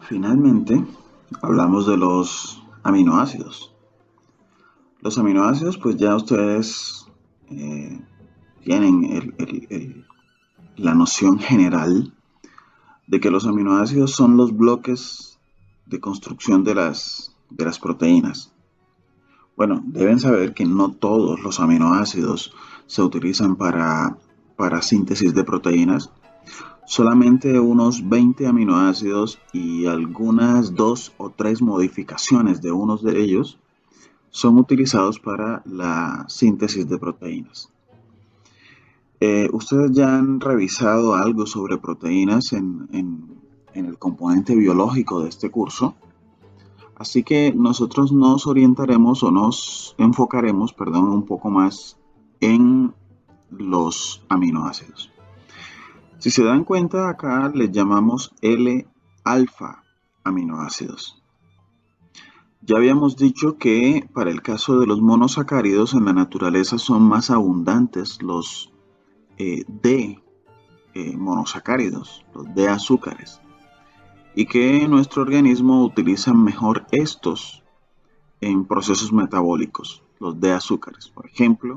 Finalmente, hablamos de los aminoácidos. Los aminoácidos, pues ya ustedes eh, tienen la noción general de que los aminoácidos son los bloques de construcción de las proteínas. Bueno, deben saber que no todos los aminoácidos se utilizan para síntesis de proteínas. Solamente unos 20 aminoácidos y algunas 2 o 3 modificaciones de unos de ellos son utilizados para la síntesis de proteínas. ¿Ustedes ya han revisado algo sobre proteínas en el componente biológico de este curso? Así que nosotros nos orientaremos o nos enfocaremos, perdón, un poco más en los aminoácidos. Si se dan cuenta, acá les llamamos L-alfa aminoácidos. Ya habíamos dicho que para el caso de los monosacáridos en la naturaleza son más abundantes los D monosacáridos, los D azúcares, y que nuestro organismo utiliza mejor estos en procesos metabólicos, los D azúcares. Por ejemplo,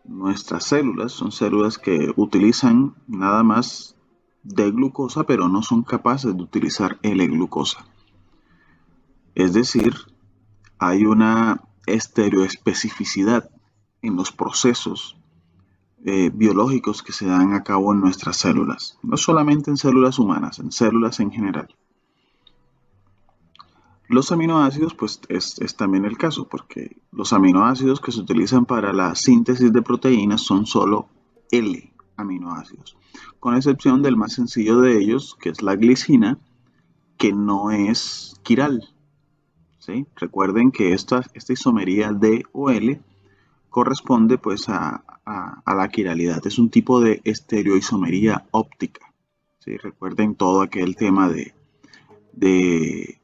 nuestras células son células que utilizan nada más D glucosa, pero no son capaces de utilizar L-glucosa. Es decir, hay una estereoespecificidad en los procesos biológicos que se dan a cabo en nuestras células, no solamente en células humanas, en células en general. Los aminoácidos, pues es también el caso, porque los aminoácidos que se utilizan para la síntesis de proteínas son solo L aminoácidos, con excepción del más sencillo de ellos, que es la glicina, que no es quiral. ¿Sí? Recuerden que esta isomería D o L corresponde pues a la quiralidad. Es un tipo de estereoisomería óptica. ¿Sí? Recuerden todo aquel tema de, de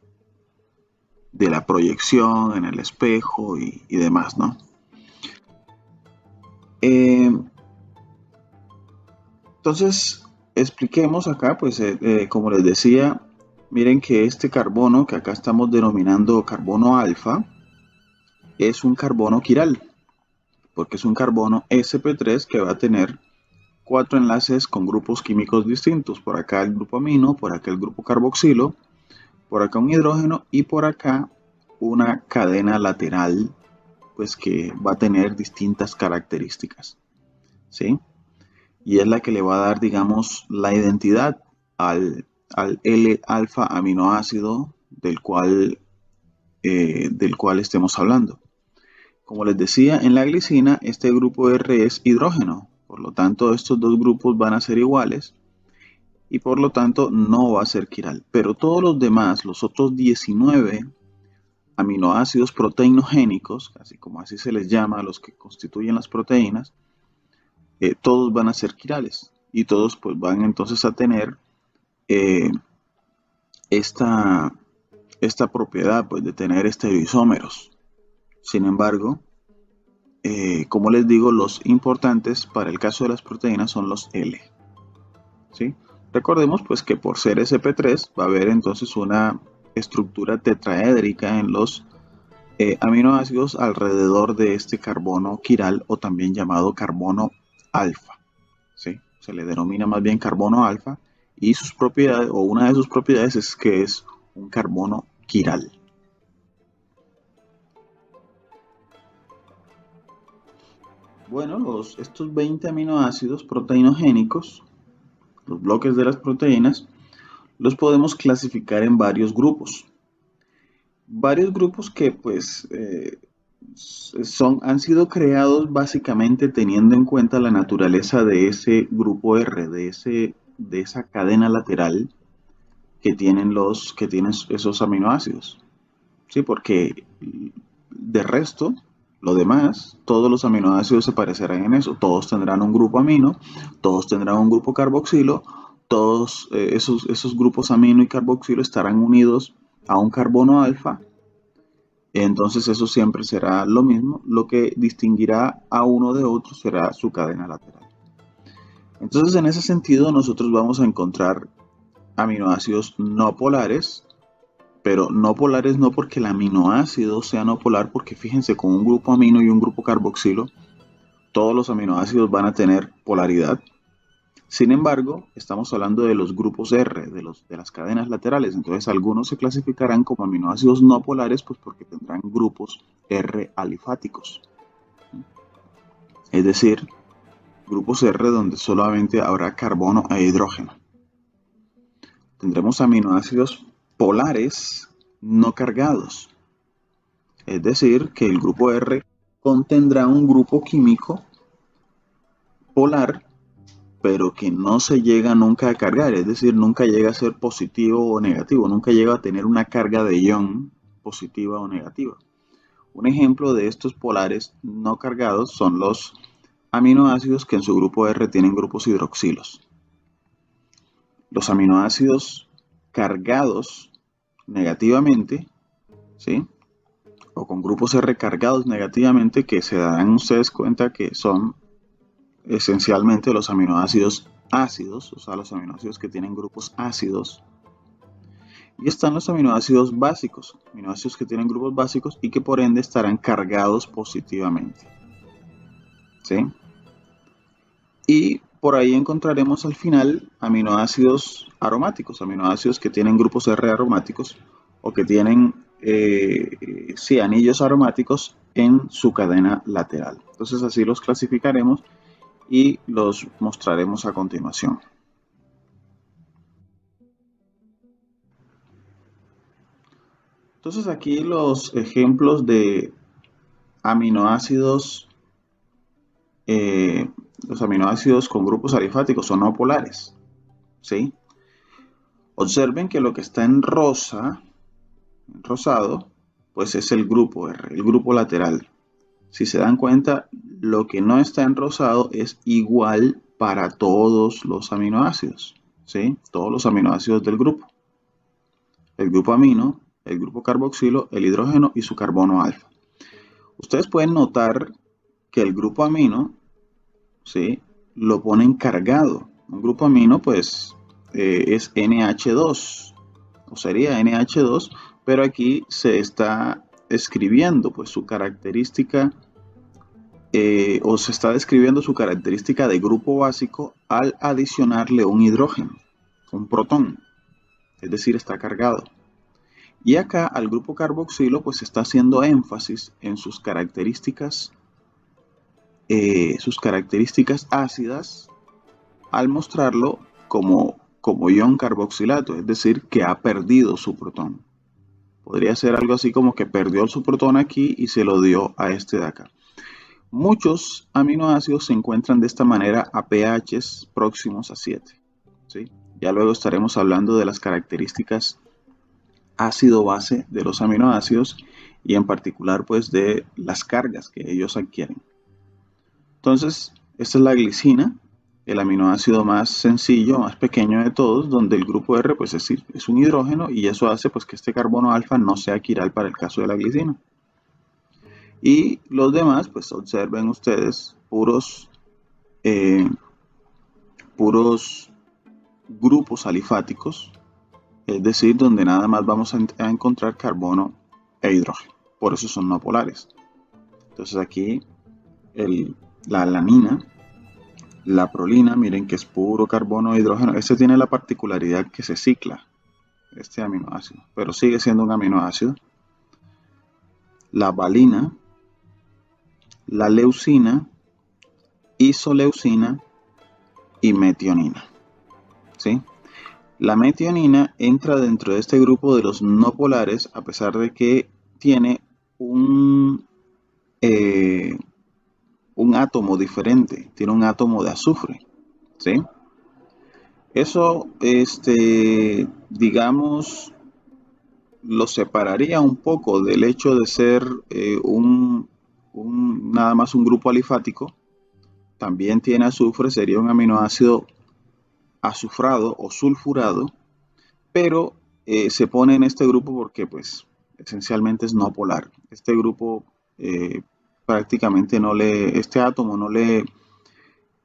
la proyección en el espejo y demás, ¿no? Entonces, expliquemos acá, pues como les decía, miren que este carbono que acá estamos denominando carbono alfa es un carbono quiral, porque es un carbono sp3 que va a tener 4 enlaces con grupos químicos distintos. Por acá el grupo amino, por acá el grupo carboxilo, por acá un hidrógeno y por acá una cadena lateral, pues que va a tener distintas características, ¿sí? Y es la que le va a dar, digamos, la identidad al L-alfa aminoácido del cual estemos hablando. Como les decía, en la glicina este grupo R es hidrógeno, por lo tanto estos dos grupos van a ser iguales y por lo tanto no va a ser quiral. Pero todos los demás, los otros 19 aminoácidos proteinogénicos, así como así se les llama a los que constituyen las proteínas, todos van a ser quirales y todos pues van entonces a tener eh, esta, esta propiedad pues, de tener estereoisómeros. Sin embargo, como les digo, los importantes para el caso de las proteínas son los L. ¿Sí? Recordemos pues que por ser sp3 va a haber entonces una estructura tetraédrica en los aminoácidos alrededor de este carbono quiral o también llamado carbono alfa. ¿Sí? Se le denomina más bien carbono alfa y sus propiedades o una de sus propiedades es que es un carbono quiral. Bueno, estos 20 aminoácidos proteinogénicos, los bloques de las proteínas, los podemos clasificar en varios grupos. Varios grupos que pues han sido creados básicamente teniendo en cuenta la naturaleza de ese grupo R, de esa cadena lateral que tienen esos aminoácidos. Sí, porque de resto, lo demás, todos los aminoácidos se parecerán en eso. Todos tendrán un grupo amino, todos tendrán un grupo carboxilo, todos esos grupos amino y carboxilo estarán unidos a un carbono alfa. Entonces eso siempre será lo mismo. Lo que distinguirá a uno de otro será su cadena lateral. Entonces en ese sentido nosotros vamos a encontrar aminoácidos no polares, pero no polares no porque el aminoácido sea no polar, porque fíjense, con un grupo amino y un grupo carboxilo, todos los aminoácidos van a tener polaridad. Sin embargo, estamos hablando de los grupos R, de las cadenas laterales. Entonces, algunos se clasificarán como aminoácidos no polares, pues porque tendrán grupos R alifáticos. Es decir, grupos R donde solamente habrá carbono e hidrógeno. Tendremos aminoácidos polares no cargados. Es decir, que el grupo R contendrá un grupo químico polar, pero que no se llega nunca a cargar, es decir, nunca llega a ser positivo o negativo, nunca llega a tener una carga de ion positiva o negativa. Un ejemplo de estos polares no cargados son los aminoácidos que en su grupo R tienen grupos hidroxilos. Los aminoácidos cargados negativamente, ¿sí? O con grupos R cargados negativamente, que se darán ustedes cuenta que son esencialmente los aminoácidos ácidos, o sea, los aminoácidos que tienen grupos ácidos. Y están los aminoácidos básicos, aminoácidos que tienen grupos básicos y que por ende estarán cargados positivamente. ¿Sí? Y por ahí encontraremos al final aminoácidos aromáticos, aminoácidos que tienen grupos R aromáticos o que tienen sí, anillos aromáticos en su cadena lateral. Entonces así los clasificaremos y los mostraremos a continuación. Entonces aquí los ejemplos de aminoácidos, eh, los aminoácidos con grupos alifáticos son no polares, ¿sí? Observen que lo que está en rosa, en rosado, pues es el grupo R, el grupo lateral. Si se dan cuenta, lo que no está en rosado es igual para todos los aminoácidos, ¿sí? Todos los aminoácidos del grupo. El grupo amino, el grupo carboxilo, el hidrógeno y su carbono alfa. Ustedes pueden notar que el grupo amino, ¿sí? Lo ponen cargado. Un grupo amino, pues, es NH2, o sería NH2, pero aquí se está escribiendo, pues, su característica, o se está describiendo su característica de grupo básico al adicionarle un hidrógeno, un protón, es decir, está cargado. Y acá al grupo carboxilo pues está haciendo énfasis en sus características ácidas al mostrarlo como ion carboxilato, es decir, que ha perdido su protón. Podría ser algo así como que perdió su protón aquí y se lo dio a este de acá. Muchos aminoácidos se encuentran de esta manera a pHs próximos a 7. ¿Sí? Ya luego estaremos hablando de las características ácido-base de los aminoácidos y en particular pues de las cargas que ellos adquieren. Entonces, esta es la glicina, el aminoácido más sencillo, más pequeño de todos, donde el grupo R pues es un hidrógeno y eso hace pues que este carbono alfa no sea quiral para el caso de la glicina. Y los demás, pues observen ustedes puros grupos alifáticos, es decir, donde nada más vamos a encontrar carbono e hidrógeno. Por eso son no polares. Entonces aquí la alanina, la prolina, miren que es puro carbono e hidrógeno. Este tiene la particularidad que se cicla, este aminoácido, pero sigue siendo un aminoácido. La valina, la leucina, isoleucina y metionina. ¿Sí? La metionina entra dentro de este grupo de los no polares a pesar de que tiene un átomo diferente, tiene un átomo de azufre, ¿sí? Eso, digamos, lo separaría un poco del hecho de ser nada más un grupo alifático. También tiene azufre, sería un aminoácido azufrado o sulfurado, pero se pone en este grupo porque pues esencialmente es no polar. Este grupo prácticamente este átomo no le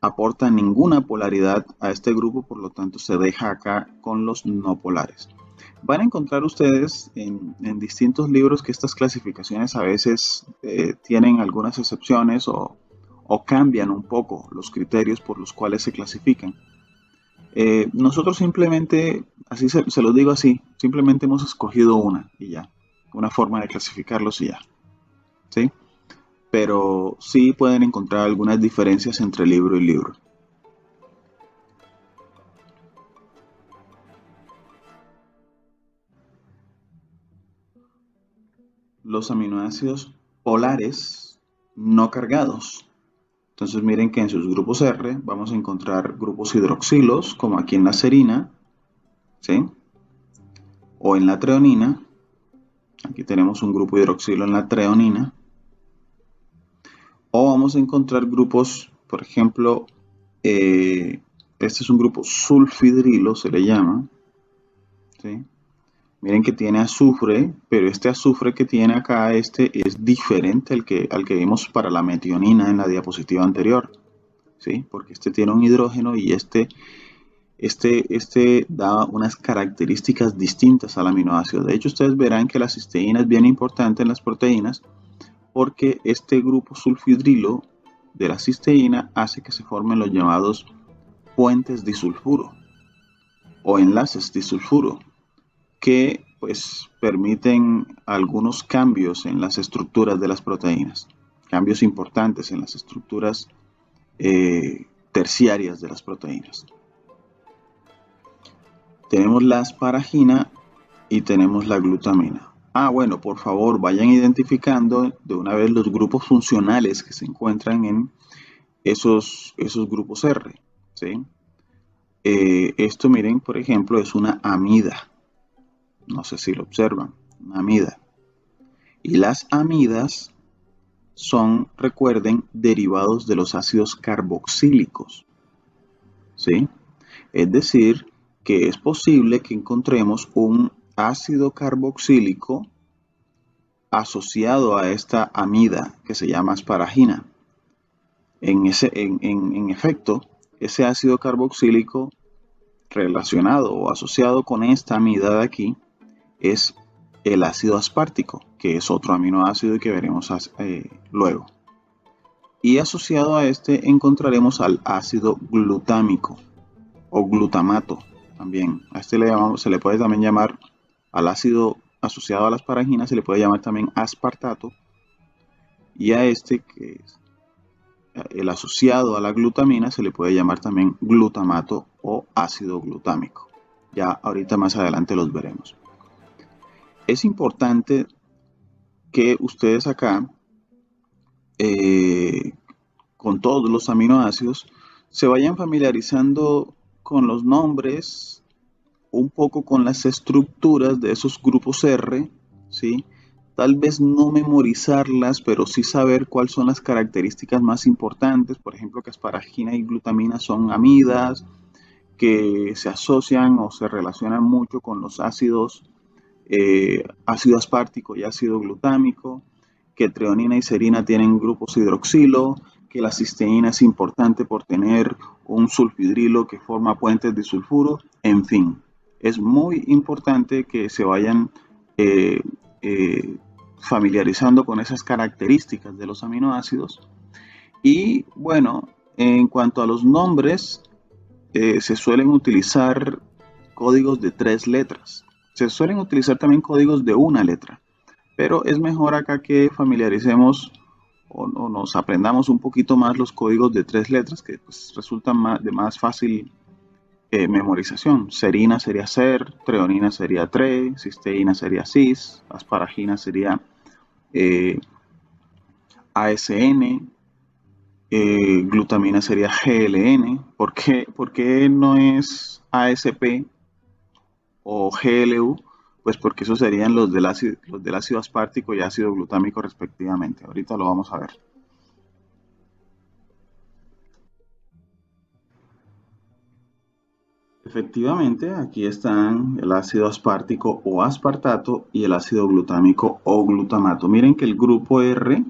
aporta ninguna polaridad a este grupo, por lo tanto se deja acá con los no polares. Van a encontrar ustedes en distintos libros que estas clasificaciones a veces tienen algunas excepciones o cambian un poco los criterios por los cuales se clasifican. Nosotros simplemente, así se los digo así, simplemente hemos escogido una y ya, una forma de clasificarlos y ya, ¿sí? Pero sí pueden encontrar algunas diferencias entre libro y libro. Los aminoácidos polares no cargados. Entonces miren que en sus grupos R vamos a encontrar grupos hidroxilos, como aquí en la serina, ¿sí? O en la treonina. Aquí tenemos un grupo hidroxilo en la treonina. O vamos a encontrar grupos, por ejemplo, este es un grupo sulfidrilo, se le llama, ¿sí? Miren que tiene azufre, pero este azufre que tiene acá, este es diferente al que vimos para la metionina en la diapositiva anterior, ¿sí? Porque este tiene un hidrógeno y este da unas características distintas al aminoácido. De hecho, ustedes verán que la cisteína es bien importante en las proteínas porque este grupo sulfidrilo de la cisteína hace que se formen los llamados puentes disulfuro o enlaces disulfuro que pues permiten algunos cambios en las estructuras de las proteínas, cambios importantes en las estructuras terciarias de las proteínas. Tenemos la asparagina y tenemos la glutamina. Bueno, por favor, vayan identificando de una vez los grupos funcionales que se encuentran en esos grupos R, ¿sí? Esto, miren, por ejemplo, es una amida. No sé si lo observan, una amida. Y las amidas son, recuerden, derivados de los ácidos carboxílicos, ¿sí? Es decir, que es posible que encontremos un ácido carboxílico asociado a esta amida que se llama asparagina. En efecto, ese ácido carboxílico relacionado o asociado con esta amida de aquí es el ácido aspartico, que es otro aminoácido que veremos luego. Y asociado a este encontraremos al ácido glutámico o glutamato también. A este se le puede también llamar al ácido asociado a la asparagina, se le puede llamar también aspartato. Y a este, que es el asociado a la glutamina, se le puede llamar también glutamato o ácido glutámico. Ya ahorita más adelante los veremos. Es importante que ustedes acá, con todos los aminoácidos, se vayan familiarizando con los nombres, un poco con las estructuras de esos grupos R, ¿sí? Tal vez no memorizarlas, pero sí saber cuáles son las características más importantes. Por ejemplo, que asparagina y glutamina son amidas, que se asocian o se relacionan mucho con los ácidos, ácido aspartico y ácido glutámico, que treonina y serina tienen grupos hidroxilo, que la cisteína es importante por tener un sulfidrilo que forma puentes de sulfuro, en fin. Es muy importante que se vayan eh, eh, familiarizando con esas características de los aminoácidos. Y bueno, en cuanto a los nombres, se suelen utilizar códigos de 3 letras. Se suelen utilizar también códigos de una letra, pero es mejor acá que familiaricemos o nos aprendamos un poquito más los códigos de 3 letras que pues, resultan de más fácil memorización. Serina sería ser, treonina sería tre, cisteína sería cis, asparagina sería ASN, glutamina sería GLN. ¿Por qué no es ASP o GLU? Pues porque esos serían los del ácido aspartico y ácido glutámico respectivamente. Ahorita lo vamos a ver. Efectivamente, aquí están el ácido aspartico o aspartato y el ácido glutámico o glutamato. Miren que el grupo R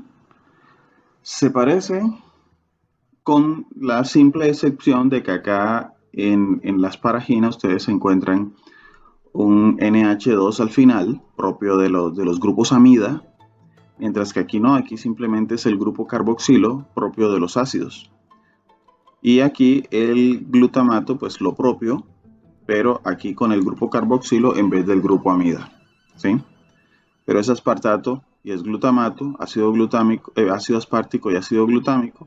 se parece con la simple excepción de que acá en las paraginas ustedes encuentran un NH2 al final, propio de los grupos amida, mientras que aquí no, aquí simplemente es el grupo carboxilo propio de los ácidos. Y aquí el glutamato, pues lo propio, pero aquí con el grupo carboxilo en vez del grupo amida, ¿sí? Pero es aspartato y es glutamato, ácido glutámico, ácido aspartico y ácido glutámico.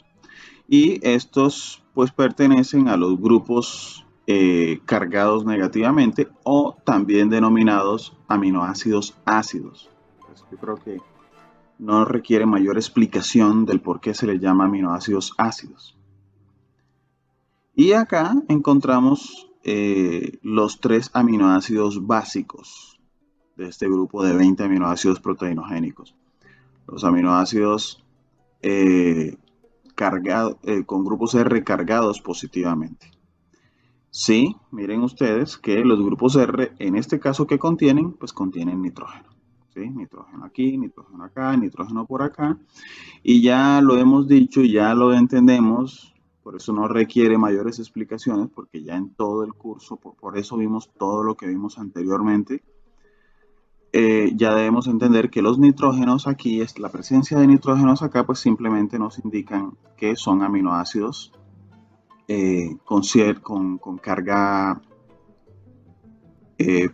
Y estos pues pertenecen a los grupos cargados negativamente o también denominados aminoácidos ácidos. Pues yo creo que no requiere mayor explicación del por qué se les llama aminoácidos ácidos. Y acá encontramos los 3 aminoácidos básicos de este grupo de 20 aminoácidos proteinogénicos. Los aminoácidos con grupos R cargados positivamente. Sí, miren ustedes que los grupos R, en este caso que contienen, pues contienen nitrógeno. ¿Sí? Nitrógeno aquí, nitrógeno acá, nitrógeno por acá. Y ya lo hemos dicho, ya lo entendemos, por eso no requiere mayores explicaciones, porque ya en todo el curso, por eso vimos todo lo que vimos anteriormente. Ya debemos entender que los nitrógenos aquí, la presencia de nitrógenos acá, pues simplemente nos indican que son aminoácidos con carga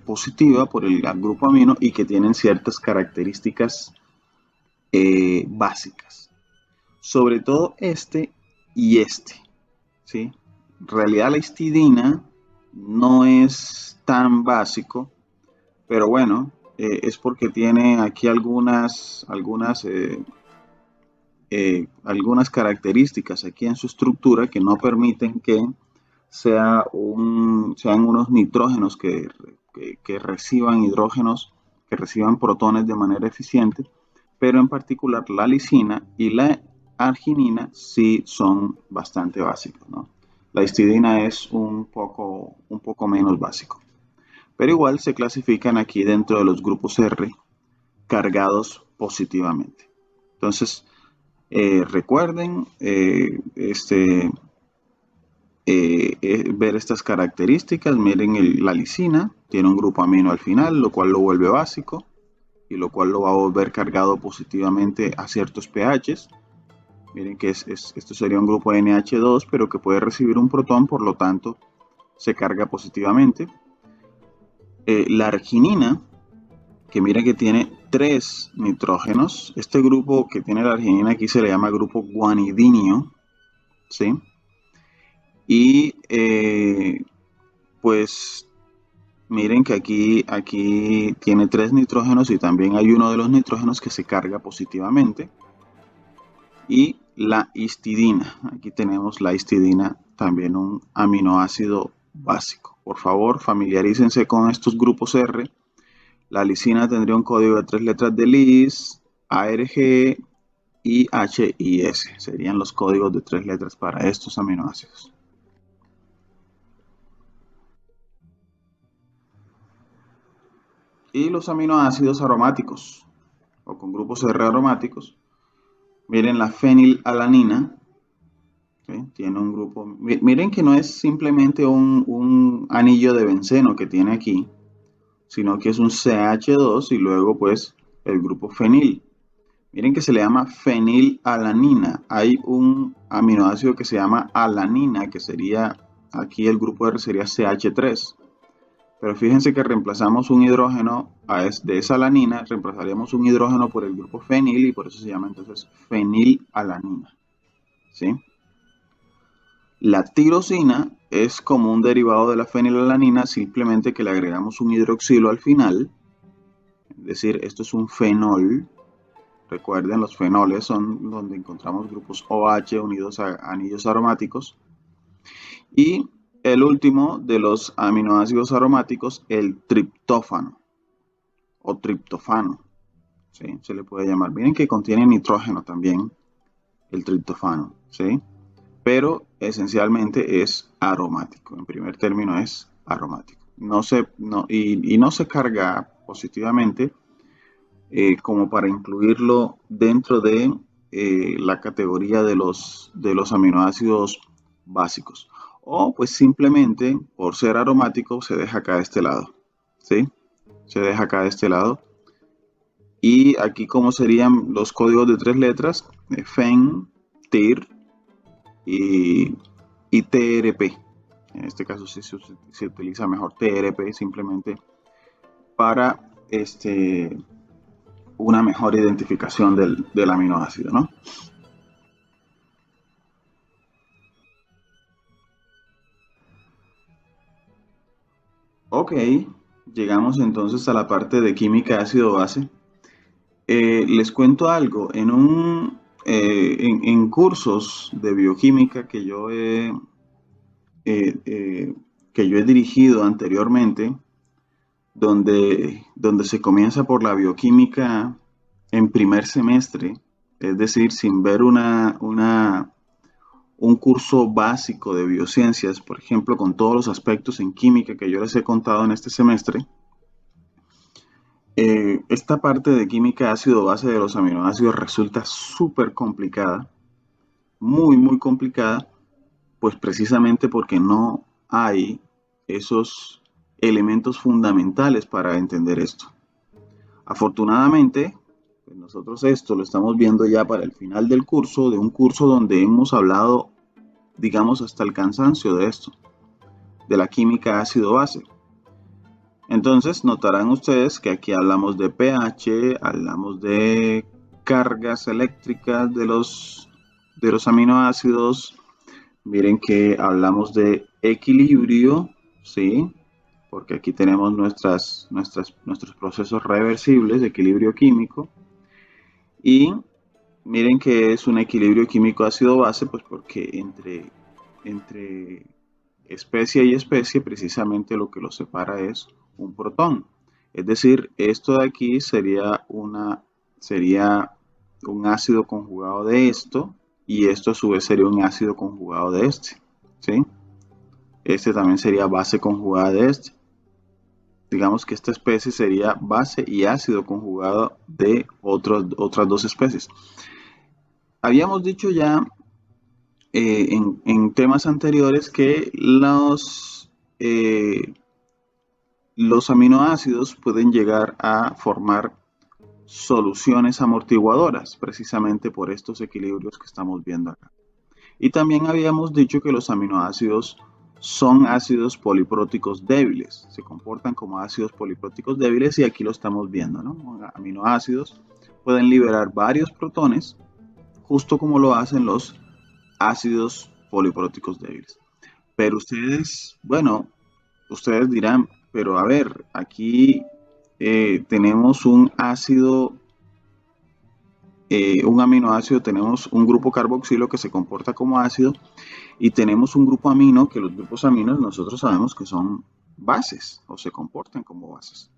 positiva por el grupo amino y que tienen ciertas características básicas. Sobre todo este y este, ¿sí? En realidad la histidina no es tan básico, pero bueno, es porque tiene aquí algunas características aquí en su estructura que no permiten que sean unos nitrógenos que reciban hidrógenos, que reciban protones de manera eficiente, pero en particular la lisina y la arginina sí son bastante básicos, ¿no? La histidina es un poco menos básico, pero igual se clasifican aquí dentro de los grupos R cargados positivamente. Entonces, recuerden ver estas características. Miren la lisina, tiene un grupo amino al final, lo cual lo vuelve básico y lo cual lo va a volver cargado positivamente a ciertos pHs. Miren que esto sería un grupo NH2, pero que puede recibir un protón, por lo tanto se carga positivamente. La arginina, que miren que tiene 3 nitrógenos. Este grupo que tiene la arginina aquí se le llama grupo guanidinio, ¿sí? Y pues miren que aquí tiene 3 nitrógenos y también hay uno de los nitrógenos que se carga positivamente. Y la histidina, aquí tenemos la histidina, también un aminoácido básico. Por favor, familiarícense con estos grupos R. La lisina tendría un código de 3 letras de LIS, ARG y HIS. Serían los códigos de 3 letras para estos aminoácidos. Y los aminoácidos aromáticos, o con grupos R aromáticos. Miren la fenilalanina, ¿sí? Tiene un grupo. Miren que no es simplemente un anillo de benceno que tiene aquí, sino que es un CH2 y luego pues el grupo fenil. Miren que se le llama fenilalanina. Hay un aminoácido que se llama alanina, que sería, aquí el grupo R sería CH3. Pero fíjense que reemplazamos un hidrógeno de esa alanina, reemplazaríamos un hidrógeno por el grupo fenil y por eso se llama entonces fenilalanina, ¿sí? La tirosina es como un derivado de la fenilalanina, simplemente que le agregamos un hidroxilo al final, es decir, esto es un fenol. Recuerden, los fenoles son donde encontramos grupos OH unidos a anillos aromáticos. Y el último de los aminoácidos aromáticos, el triptófano o triptofano, ¿sí? Se le puede llamar. Miren que contiene nitrógeno también, el triptofano, ¿sí? Pero esencialmente es aromático. En primer término es aromático. No se carga positivamente como para incluirlo dentro de la categoría de los aminoácidos básicos. O pues simplemente por ser aromático se deja acá de este lado. ¿Sí? Se deja acá de este lado. Y aquí como serían los códigos de 3 letras, FEN, TIR y TRP. En este caso sí se utiliza mejor TRP simplemente para una mejor identificación del aminoácido, ¿no? Ok, llegamos entonces a la parte de química ácido-base. Les cuento algo, en cursos de bioquímica que yo he dirigido anteriormente, donde se comienza por la bioquímica en primer semestre, es decir, sin ver un curso básico de biociencias, por ejemplo, con todos los aspectos en química que yo les he contado en este semestre. Esta parte de química ácido-base de los aminoácidos resulta súper complicada, muy, muy complicada, pues precisamente porque no hay esos elementos fundamentales para entender esto. Afortunadamente, pues nosotros esto lo estamos viendo ya para el final del curso, de un curso donde hemos hablado, digamos, hasta el cansancio de esto, de la química ácido-base. Entonces, notarán ustedes que aquí hablamos de pH, hablamos de cargas eléctricas de los aminoácidos. Miren que hablamos de equilibrio, ¿sí? Porque aquí tenemos nuestros procesos reversibles de equilibrio químico. Y miren que es un equilibrio químico ácido-base, pues porque entre especie y especie precisamente lo que los separa es un protón. Es decir, esto de aquí sería un ácido conjugado de esto y esto a su vez sería un ácido conjugado de este. ¿Sí? Este también sería base conjugada de este. Digamos que esta especie sería base y ácido conjugado de otras dos especies. Habíamos dicho ya en temas anteriores que los aminoácidos pueden llegar a formar soluciones amortiguadoras, precisamente por estos equilibrios que estamos viendo acá. Y también habíamos dicho que los aminoácidos son ácidos polipróticos débiles, se comportan como ácidos polipróticos débiles y aquí lo estamos viendo, ¿no? Aminoácidos pueden liberar varios protones, justo como lo hacen los ácidos polipróticos débiles. Pero ustedes, bueno, ustedes dirán, pero a ver, aquí tenemos un ácido, un aminoácido, tenemos un grupo carboxilo que se comporta como ácido y tenemos un grupo amino que los grupos aminos nosotros sabemos que son bases o se comportan como bases.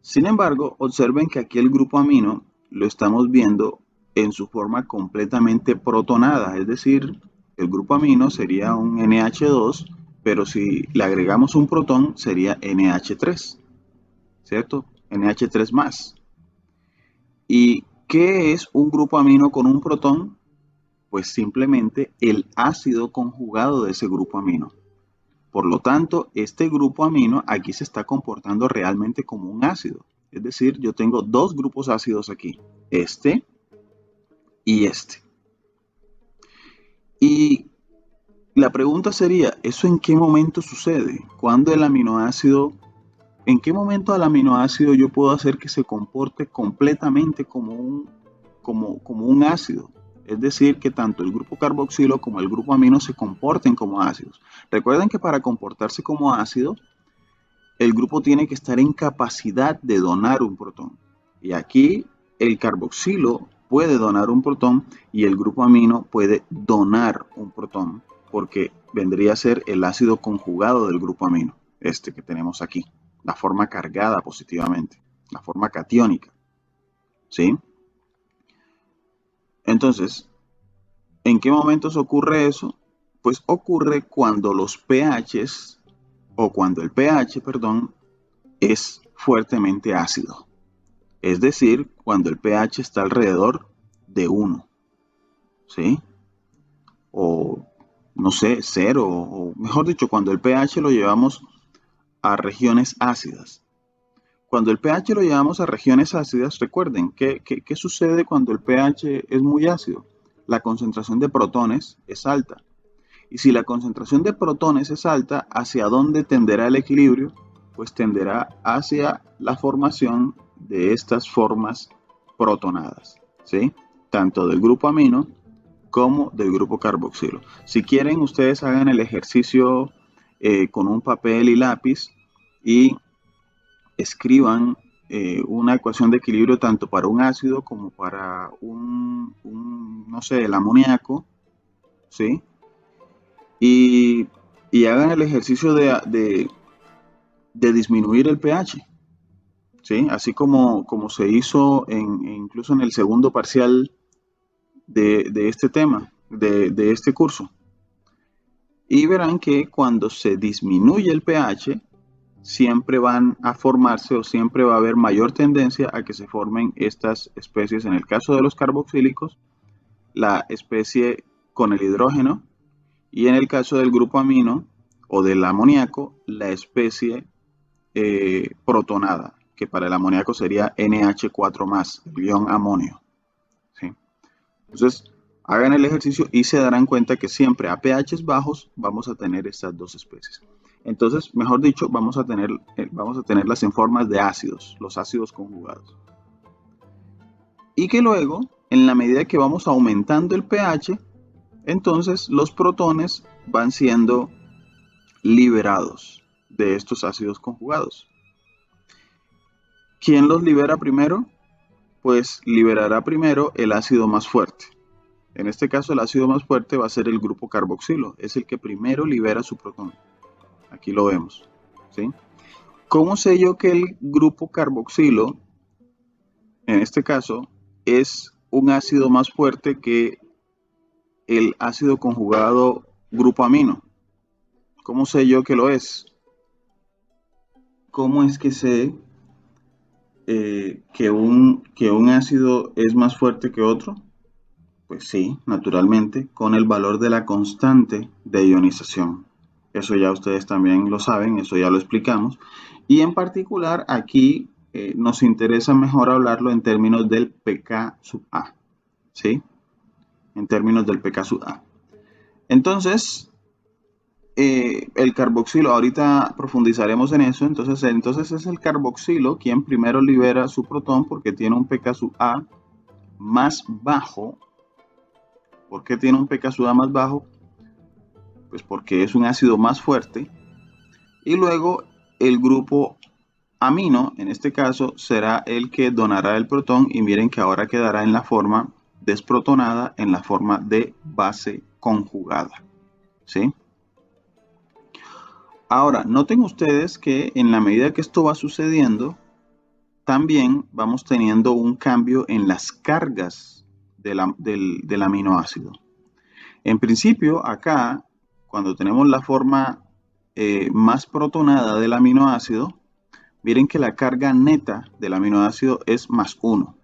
Sin embargo, observen que aquí el grupo amino lo estamos viendo en su forma completamente protonada, es decir, el grupo amino sería un NH2, pero si le agregamos un protón sería NH3, ¿cierto? NH3 más. ¿Y qué es un grupo amino con un protón? Pues simplemente el ácido conjugado de ese grupo amino. Por lo tanto, este grupo amino aquí se está comportando realmente como un ácido. Es decir, yo tengo dos grupos ácidos aquí, este y este. Y la pregunta sería, ¿eso en qué momento sucede? ¿Cuándo el aminoácido, en qué momento al aminoácido yo puedo hacer que se comporte completamente como un ácido? Es decir, que tanto el grupo carboxilo como el grupo amino se comporten como ácidos. Recuerden que para comportarse como ácido, el grupo tiene que estar en capacidad de donar un protón. Y aquí el carboxilo puede donar un protón y el grupo amino puede donar un protón, porque vendría a ser el ácido conjugado del grupo amino, este que tenemos aquí, la forma cargada positivamente, la forma catiónica. ¿Sí? Entonces, ¿en qué momentos ocurre eso? Pues ocurre cuando los pHs, o cuando el pH, perdón, es fuertemente ácido. Es decir, cuando el pH está alrededor de 1. ¿sí? O, no sé, cero, o mejor dicho, cuando el pH lo llevamos a regiones ácidas. Cuando el pH lo llevamos a regiones ácidas, recuerden, ¿qué sucede cuando el pH es muy ácido? La concentración de protones es alta. Y si la concentración de protones es alta, ¿hacia dónde tenderá el equilibrio? Pues tenderá hacia la formación de estas formas protonadas, ¿sí? Tanto del grupo amino como del grupo carboxilo. Si quieren, ustedes hagan el ejercicio con un papel y lápiz y escriban una ecuación de equilibrio tanto para un ácido como para no sé, el amoníaco, ¿sí? Y, y hagan el ejercicio de disminuir el pH, ¿sí? Así como se hizo incluso en el segundo parcial de este tema, de este curso. Y verán que cuando se disminuye el pH, siempre van a formarse o siempre va a haber mayor tendencia a que se formen estas especies. En el caso de los carboxílicos, la especie con el hidrógeno, y en el caso del grupo amino o del amoníaco, la especie protonada, que para el amoníaco sería NH4+, el ion amonio, ¿sí? Entonces, hagan el ejercicio y se darán cuenta que siempre a pHs bajos vamos a tener estas dos especies. Entonces, mejor dicho, vamos a tenerlas en formas de ácidos, los ácidos conjugados. Y que luego, en la medida que vamos aumentando el pH, entonces los protones van siendo liberados de estos ácidos conjugados. ¿Quién los libera primero? Pues liberará primero el ácido más fuerte. En este caso, el ácido más fuerte va a ser el grupo carboxilo. Es el que primero libera su protón. Aquí lo vemos, ¿sí? ¿Cómo sé yo que el grupo carboxilo, en este caso, es un ácido más fuerte que el ácido conjugado grupo amino? ¿Cómo sé yo que lo es? ¿Cómo es que sé que un ácido es más fuerte que otro? Pues sí, naturalmente, con el valor de la constante de ionización. Eso ya ustedes también lo saben, eso ya lo explicamos. Y en particular aquí nos interesa mejor hablarlo en términos del pK sub A, ¿sí? En términos del pK sub A. Entonces, el carboxilo, ahorita profundizaremos en eso, entonces es el carboxilo quien primero libera su protón porque tiene un pK sub A más bajo. ¿Por qué tiene un pK sub A más bajo? Pues porque es un ácido más fuerte. Y luego el grupo amino, en este caso, será el que donará el protón y miren que ahora quedará en la forma desprotonada, en la forma de base conjugada, ¿sí? Ahora, noten ustedes que en la medida que esto va sucediendo, también vamos teniendo un cambio en las cargas del aminoácido. En principio, acá, cuando tenemos la forma más protonada del aminoácido, miren que la carga neta del aminoácido es +1,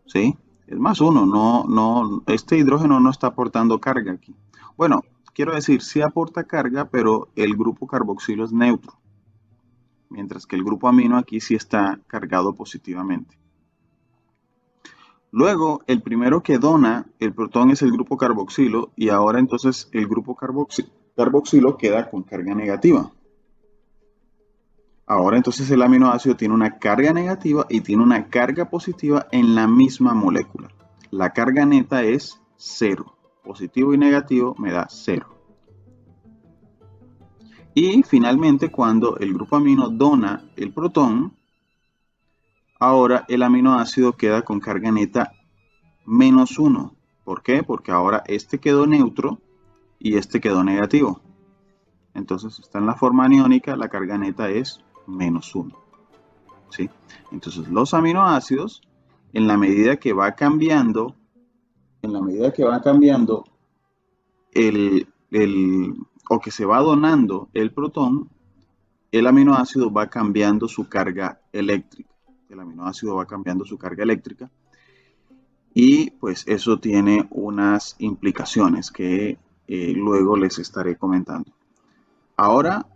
¿sí? Es +1, este hidrógeno no está aportando carga aquí. Bueno, quiero decir, sí aporta carga, pero el grupo carboxilo es neutro, mientras que el grupo amino aquí sí está cargado positivamente. Luego, el primero que dona el protón es el grupo carboxilo y ahora entonces el grupo carboxilo queda con carga negativa. Ahora entonces el aminoácido tiene una carga negativa y tiene una carga positiva en la misma molécula. La carga neta es 0. Positivo y negativo me da 0. Y finalmente cuando el grupo amino dona el protón, ahora el aminoácido queda con carga neta -1. ¿Por qué? Porque ahora este quedó neutro y este quedó negativo. Entonces está en la forma aniónica, la carga neta es -1. ¿Sí? Entonces los aminoácidos, en la medida que va cambiando, o que se va donando el protón, el aminoácido va cambiando su carga eléctrica. El aminoácido va cambiando su carga eléctrica. Y pues eso tiene unas implicaciones que luego les estaré comentando. Ahora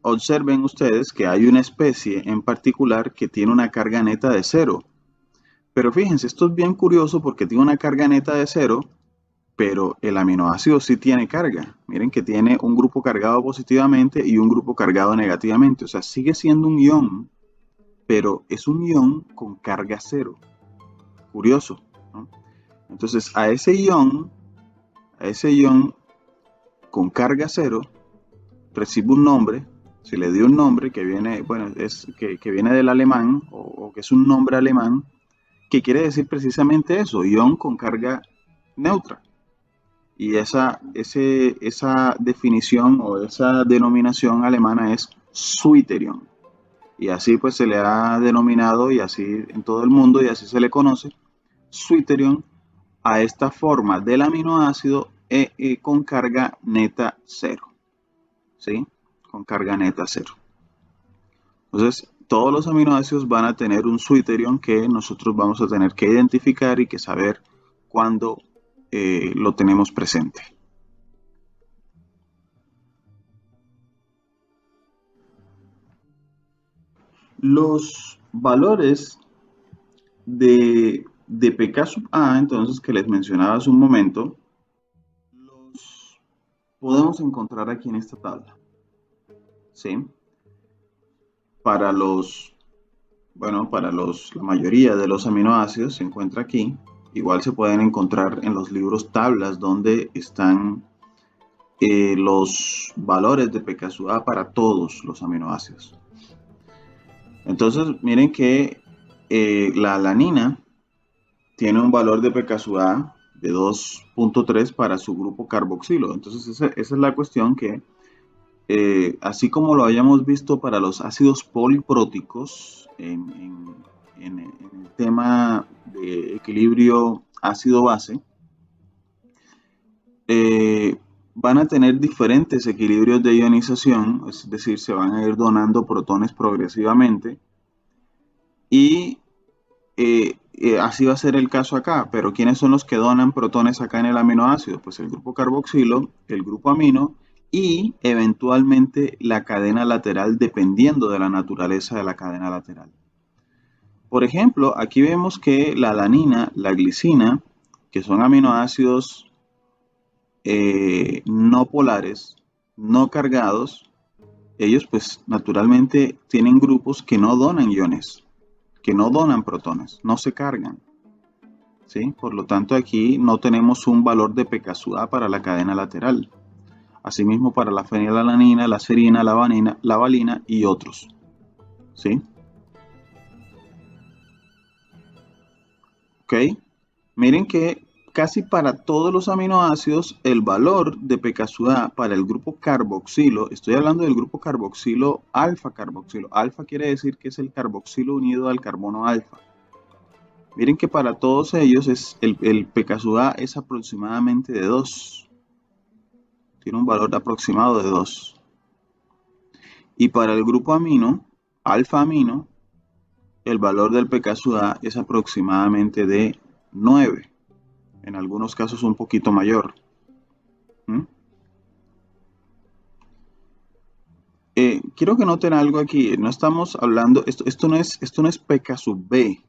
observen ustedes que hay una especie en particular que tiene una carga neta de cero. Pero fíjense, esto es bien curioso porque tiene una carga neta de cero, pero el aminoácido sí tiene carga. Miren que tiene un grupo cargado positivamente y un grupo cargado negativamente. O sea, sigue siendo un ion, pero es un ion con carga cero. Curioso, ¿no? Entonces, a ese ion con carga cero, recibe un nombre, se le dio un nombre que viene, bueno, que viene del alemán, o que es un nombre alemán, que quiere decir precisamente eso, ion con carga neutra. Y esa definición o esa denominación alemana es Zwitterion. Y así pues se le ha denominado y así en todo el mundo y así se le conoce Zwitterion a esta forma del aminoácido con carga neta cero. ¿Sí? Con carga neta cero. Entonces, todos los aminoácidos van a tener un Zwitterion que nosotros vamos a tener que identificar y que saber cuándo lo tenemos presente. Los valores de pK sub A, entonces, que les mencionaba hace un momento, los podemos encontrar aquí en esta tabla. ¿Sí? Para la mayoría de los aminoácidos se encuentra aquí. Igual se pueden encontrar en los libros tablas donde están los valores de pK sub A para todos los aminoácidos. Entonces, miren que la alanina tiene un valor de pK sub A de 2.3 para su grupo carboxilo. Entonces, esa es la cuestión que, así como lo hayamos visto para los ácidos polipróticos en el tema de equilibrio ácido-base, van a tener diferentes equilibrios de ionización, es decir, se van a ir donando protones progresivamente y así va a ser el caso acá, pero ¿quiénes son los que donan protones acá en el aminoácido? Pues el grupo carboxilo, el grupo amino y eventualmente la cadena lateral dependiendo de la naturaleza de la cadena lateral. Por ejemplo, aquí vemos que la alanina, la glicina, que son aminoácidos no polares, no cargados, ellos pues naturalmente tienen grupos que no donan iones, que no donan protones, no se cargan. ¿Sí? Por lo tanto, aquí no tenemos un valor de pK sub A para la cadena lateral. Asimismo, para la fenilalanina, la serina, la valina y otros. ¿Sí? ¿Ok? Miren que casi para todos los aminoácidos, el valor de pK sub A para el grupo carboxilo, estoy hablando del grupo carboxilo alfa carboxilo. Alfa quiere decir que es el carboxilo unido al carbono alfa. Miren que para todos ellos el pK sub A es aproximadamente de 2. Tiene un valor aproximado de 2. Y para el grupo amino, alfa amino, el valor del pK sub A es aproximadamente de 9. En algunos casos un poquito mayor. ¿Mm? Quiero que noten algo aquí. No estamos hablando, esto no es pK sub B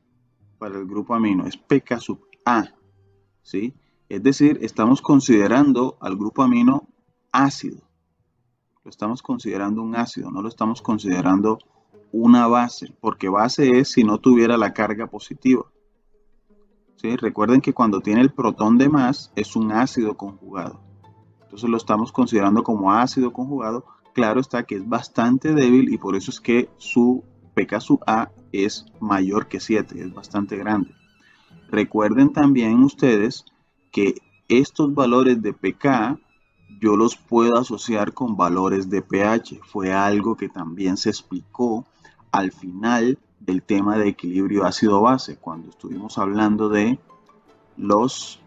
para el grupo amino, es pK sub A. ¿Sí? Es decir, estamos considerando al grupo amino ácido. Lo estamos considerando un ácido, no lo estamos considerando una base, porque base es si no tuviera la carga positiva. ¿Sí? Recuerden que cuando tiene el protón de más es un ácido conjugado. Entonces lo estamos considerando como ácido conjugado. Claro está que es bastante débil y por eso es que su pK sub A es mayor que 7, es bastante grande. Recuerden también ustedes que estos valores de pK yo los puedo asociar con valores de pH. Fue algo que también se explicó al final del tema de equilibrio ácido-base, cuando estuvimos hablando de las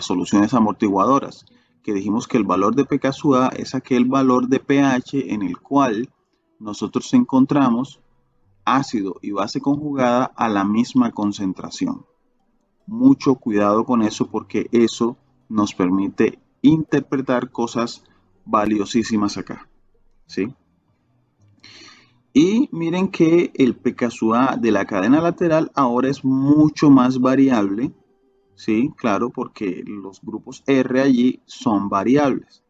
soluciones amortiguadoras, que dijimos que el valor de pK sub A es aquel valor de pH en el cual nosotros encontramos ácido y base conjugada a la misma concentración. mucho cuidado con eso porque eso nos permite interpretar cosas valiosísimas acá, ¿sí? Y miren que el pKa de la cadena lateral ahora es mucho más variable, ¿sí? Claro, porque los grupos R allí son variables.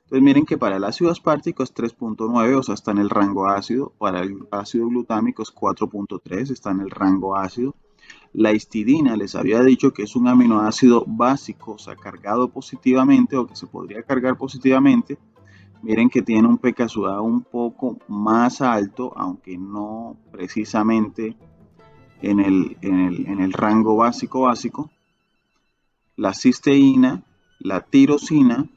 Entonces miren que para el ácido aspartico es 3.9, o sea, está en el rango ácido. Para el ácido glutámico es 4.3, está en el rango ácido. La histidina les había dicho que es un aminoácido básico, o sea, cargado positivamente o que se podría cargar positivamente. Miren que tiene un pKa un poco más alto, aunque no precisamente en el rango básico. La cisteína, la tirosina,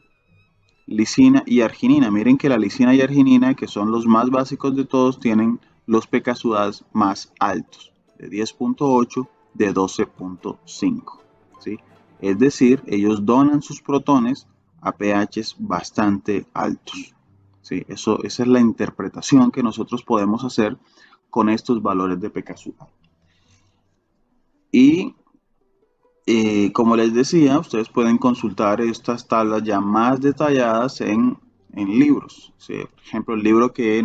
lisina y arginina. Miren que la lisina y arginina, que son los más básicos de todos, tienen los pKa más altos, de 10.8, de 12.5. ¿sí? Es decir, ellos donan sus protones a pHs bastante altos. ¿sí? Esa es la interpretación que nosotros podemos hacer con estos valores de pKa. Y como les decía, ustedes pueden consultar estas tablas ya más detalladas en libros. ¿sí? Por ejemplo, el libro que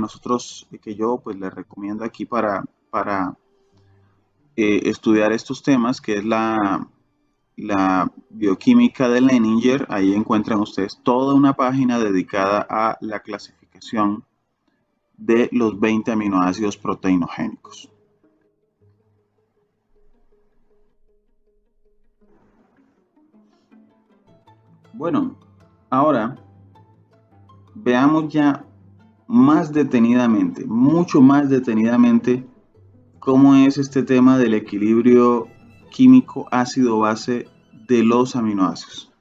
yo pues les recomiendo aquí para estudiar estos temas, que es la bioquímica de Leninger. Ahí encuentran ustedes toda una página dedicada a la clasificación de los 20 aminoácidos proteinogénicos. Bueno, ahora veamos ya más detenidamente, mucho más detenidamente, cómo es este tema del equilibrio químico ácido-base de los aminoácidos.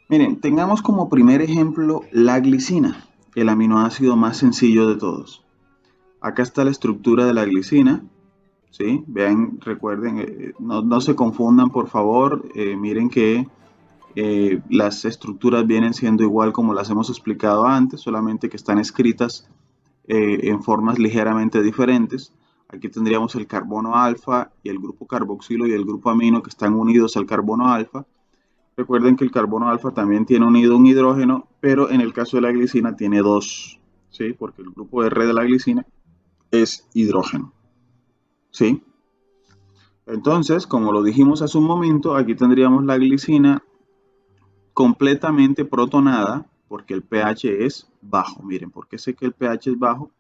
Miren, tengamos como primer ejemplo la glicina, el aminoácido más sencillo de todos. Acá está la estructura de la glicina, ¿sí? Vean, recuerden, no se confundan por favor, miren que las estructuras vienen siendo igual como las hemos explicado antes, solamente que están escritas en formas ligeramente diferentes. Aquí tendríamos el carbono alfa y el grupo carboxilo y el grupo amino que están unidos al carbono alfa. Recuerden que el carbono alfa también tiene unido un hidrógeno, pero en el caso de la glicina tiene dos, ¿sí? Porque el grupo R de la glicina es hidrógeno, ¿sí? Entonces, como lo dijimos hace un momento, aquí tendríamos la glicina completamente protonada porque el pH es bajo. Miren, ¿por qué sé que el pH es bajo?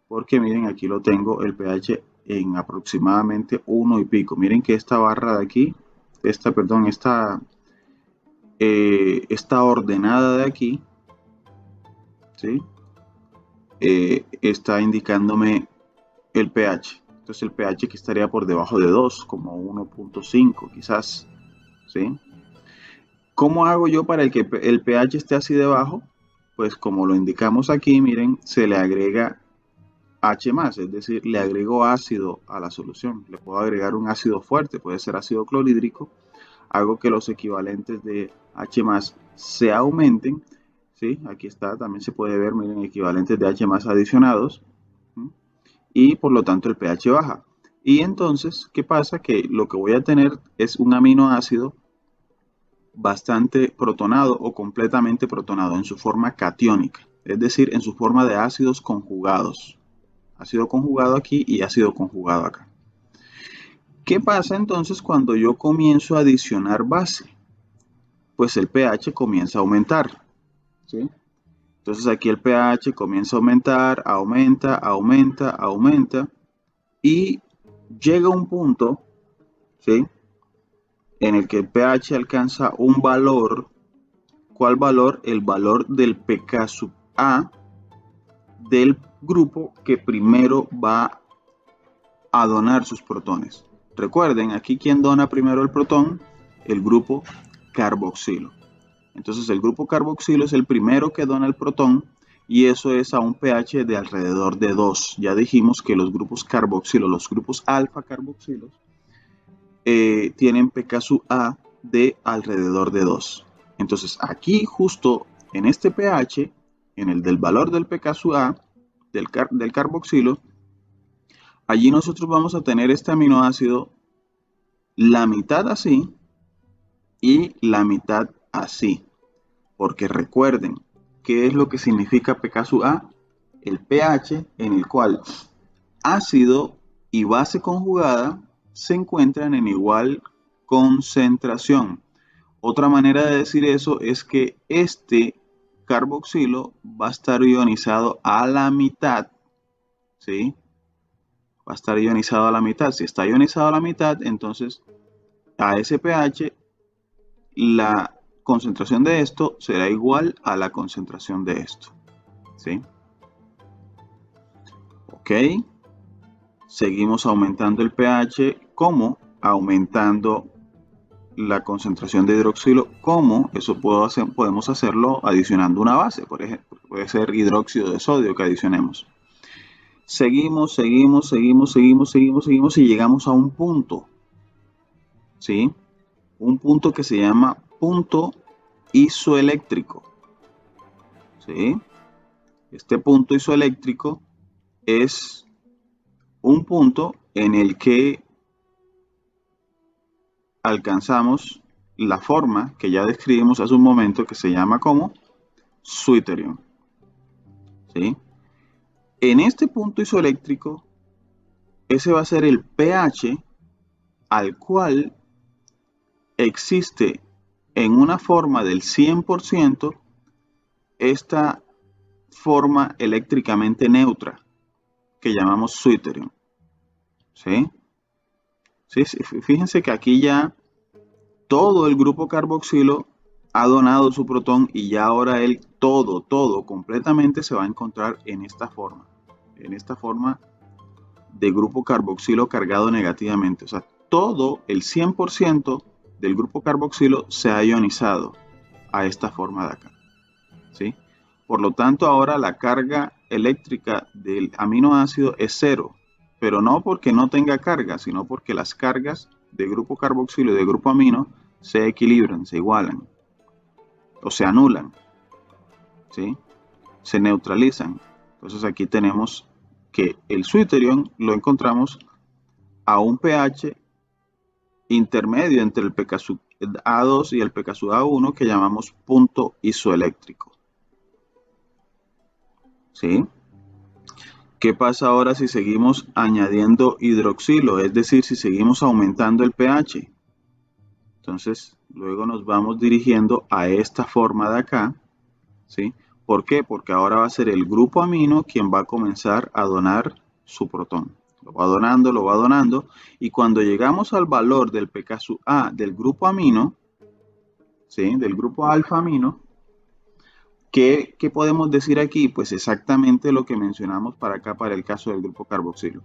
Porque miren, aquí lo tengo, el pH en aproximadamente 1 y pico. Miren que esta barra de aquí, esta ordenada de aquí, ¿sí? Está indicándome el pH. Entonces el pH que estaría por debajo de 2, como 1.5 quizás, ¿sí? ¿Cómo hago yo para que el pH esté así debajo? Pues como lo indicamos aquí, miren, se le agrega H+, es decir, le agrego ácido a la solución. Le puedo agregar un ácido fuerte, puede ser ácido clorhídrico. Hago que los equivalentes de H+ se aumenten. ¿sí? Aquí está, también se puede ver, miren, equivalentes de H+ adicionados. ¿sí? Y por lo tanto el pH baja. Y entonces, ¿qué pasa? Que lo que voy a tener es un aminoácido bastante protonado o completamente protonado en su forma catiónica, es decir, en su forma de ácidos conjugados. Ácido conjugado aquí y ácido conjugado acá. ¿Qué pasa entonces cuando yo comienzo a adicionar base? Pues el pH comienza a aumentar. ¿sí? Entonces aquí el pH comienza a aumentar, aumenta y llega un punto, ¿sí? en el que el pH alcanza un valor. ¿Cuál valor? El valor del pKa del grupo que primero va a donar sus protones. Recuerden, aquí ¿quién dona primero el protón? El grupo carboxilo. Entonces el grupo carboxilo es el primero que dona el protón y eso es a un pH de alrededor de 2. Ya dijimos que los grupos carboxilo, los grupos alfa carboxilos, tienen pKa de alrededor de 2. Entonces aquí justo en este pH, en el del valor del pKa del carboxilo, allí nosotros vamos a tener este aminoácido la mitad así y la mitad así. Porque recuerden, ¿qué es lo que significa pK sub A? El pH en el cual ácido y base conjugada se encuentran en igual concentración. Otra manera de decir eso es que este carboxilo va a estar ionizado a la mitad, ¿sí? Va a estar ionizado a la mitad. Si está ionizado a la mitad, entonces a ese pH la concentración de esto será igual a la concentración de esto, ¿sí? Ok. Seguimos aumentando el pH, ¿cómo? Aumentando la concentración de hidroxilo, ¿cómo? Eso podemos hacerlo adicionando una base, por ejemplo, puede ser hidróxido de sodio que adicionemos. Seguimos y llegamos a un punto, ¿sí? Un punto que se llama punto isoeléctrico, ¿sí? Este punto isoeléctrico es un punto en el que alcanzamos la forma que ya describimos hace un momento, que se llama como Zwitterion, ¿sí? En este punto isoeléctrico, ese va a ser el pH al cual existe en una forma del 100% esta forma eléctricamente neutra que llamamos Zwitterion, ¿sí? ¿Sí? Fíjense que aquí ya todo el grupo carboxilo ha donado su protón y ya ahora él todo completamente se va a encontrar en esta forma de grupo carboxilo cargado negativamente. O sea, todo el 100% del grupo carboxilo se ha ionizado a esta forma de acá, ¿sí? Por lo tanto, ahora la carga eléctrica del aminoácido es cero, pero no porque no tenga carga, sino porque las cargas de grupo carboxilo y de grupo amino se equilibran, se igualan o se anulan, ¿sí? Se neutralizan. Entonces aquí tenemos que el Zwitterion lo encontramos a un pH intermedio entre el pK sub A2 y el pK sub A1 que llamamos punto isoeléctrico, ¿sí? ¿Qué pasa ahora si seguimos añadiendo hidroxilo? Es decir, si seguimos aumentando el pH. Entonces, luego nos vamos dirigiendo a esta forma de acá, ¿sí? ¿Por qué? Porque ahora va a ser el grupo amino quien va a comenzar a donar su protón. Lo va donando, y cuando llegamos al valor del pK sub A del grupo amino, ¿sí? Del grupo alfa amino, ¿qué podemos decir aquí? Pues exactamente lo que mencionamos para acá, para el caso del grupo carboxilo.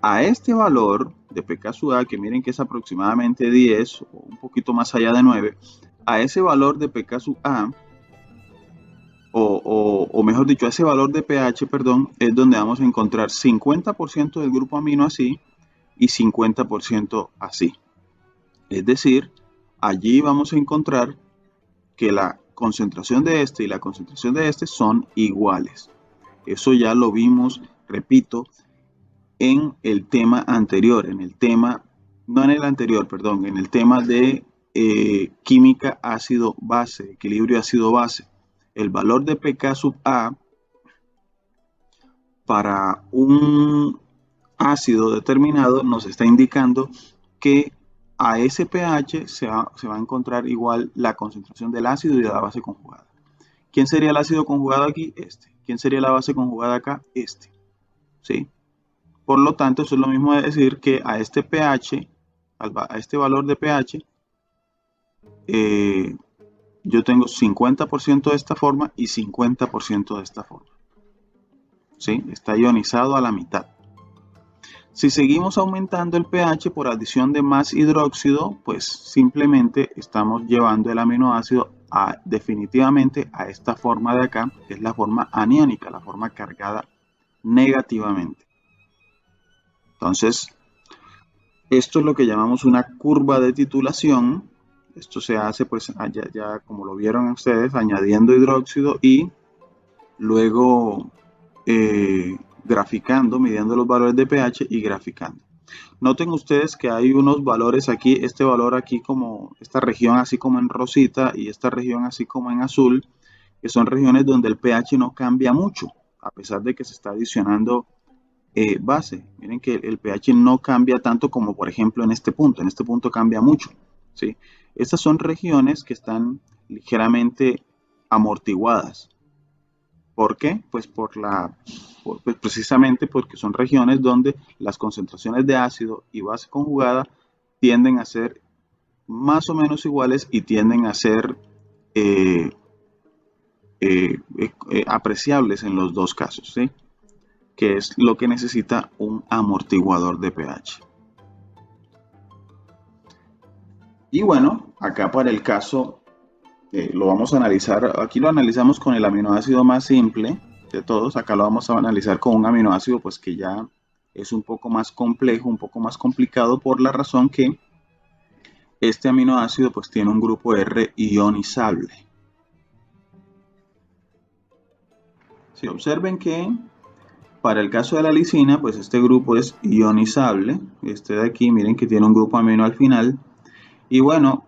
A este valor de pK sub A, que miren que es aproximadamente 10 o un poquito más allá de 9, a ese valor de pK sub A, o mejor dicho, a ese valor de pH, perdón, es donde vamos a encontrar 50% del grupo amino así y 50% así. Es decir, allí vamos a encontrar que la concentración de este y la concentración de este son iguales. Eso ya lo vimos, repito, en el tema anterior, en el tema de química ácido-base, equilibrio ácido-base. El valor de pK sub A para un ácido determinado nos está indicando que a ese pH se va a encontrar igual la concentración del ácido y de la base conjugada. ¿Quién sería el ácido conjugado aquí? Este. ¿Quién sería la base conjugada acá? Este. ¿Sí? Por lo tanto, eso es lo mismo de decir que a este pH, a este valor de pH, yo tengo 50% de esta forma y 50% de esta forma, ¿sí? Está ionizado a la mitad. Si seguimos aumentando el pH por adición de más hidróxido, pues simplemente estamos llevando el aminoácido definitivamente a esta forma de acá, que es la forma aniónica, la forma cargada negativamente. Entonces, esto es lo que llamamos una curva de titulación. Esto se hace, pues, ya como lo vieron ustedes, añadiendo hidróxido y luego graficando, midiendo los valores de pH y graficando. Noten ustedes que hay unos valores aquí, este valor aquí como esta región así como en rosita y esta región así como en azul, que son regiones donde el pH no cambia mucho, a pesar de que se está adicionando base. Miren que el pH no cambia tanto como por ejemplo en este punto cambia mucho, ¿sí? Estas son regiones que están ligeramente amortiguadas. ¿Por qué? Pues pues precisamente porque son regiones donde las concentraciones de ácido y base conjugada tienden a ser más o menos iguales y tienden a ser eh, apreciables en los dos casos, ¿sí? Que es lo que necesita un amortiguador de pH. Y bueno, acá para el caso lo vamos a analizar, aquí lo analizamos con el aminoácido más simple de todos, acá lo vamos a analizar con un aminoácido pues que ya es un poco más complejo, un poco más complicado por la razón que este aminoácido pues tiene un grupo R ionizable. Si observen que para el caso de la lisina pues este grupo es ionizable, este de aquí miren que tiene un grupo amino al final y bueno,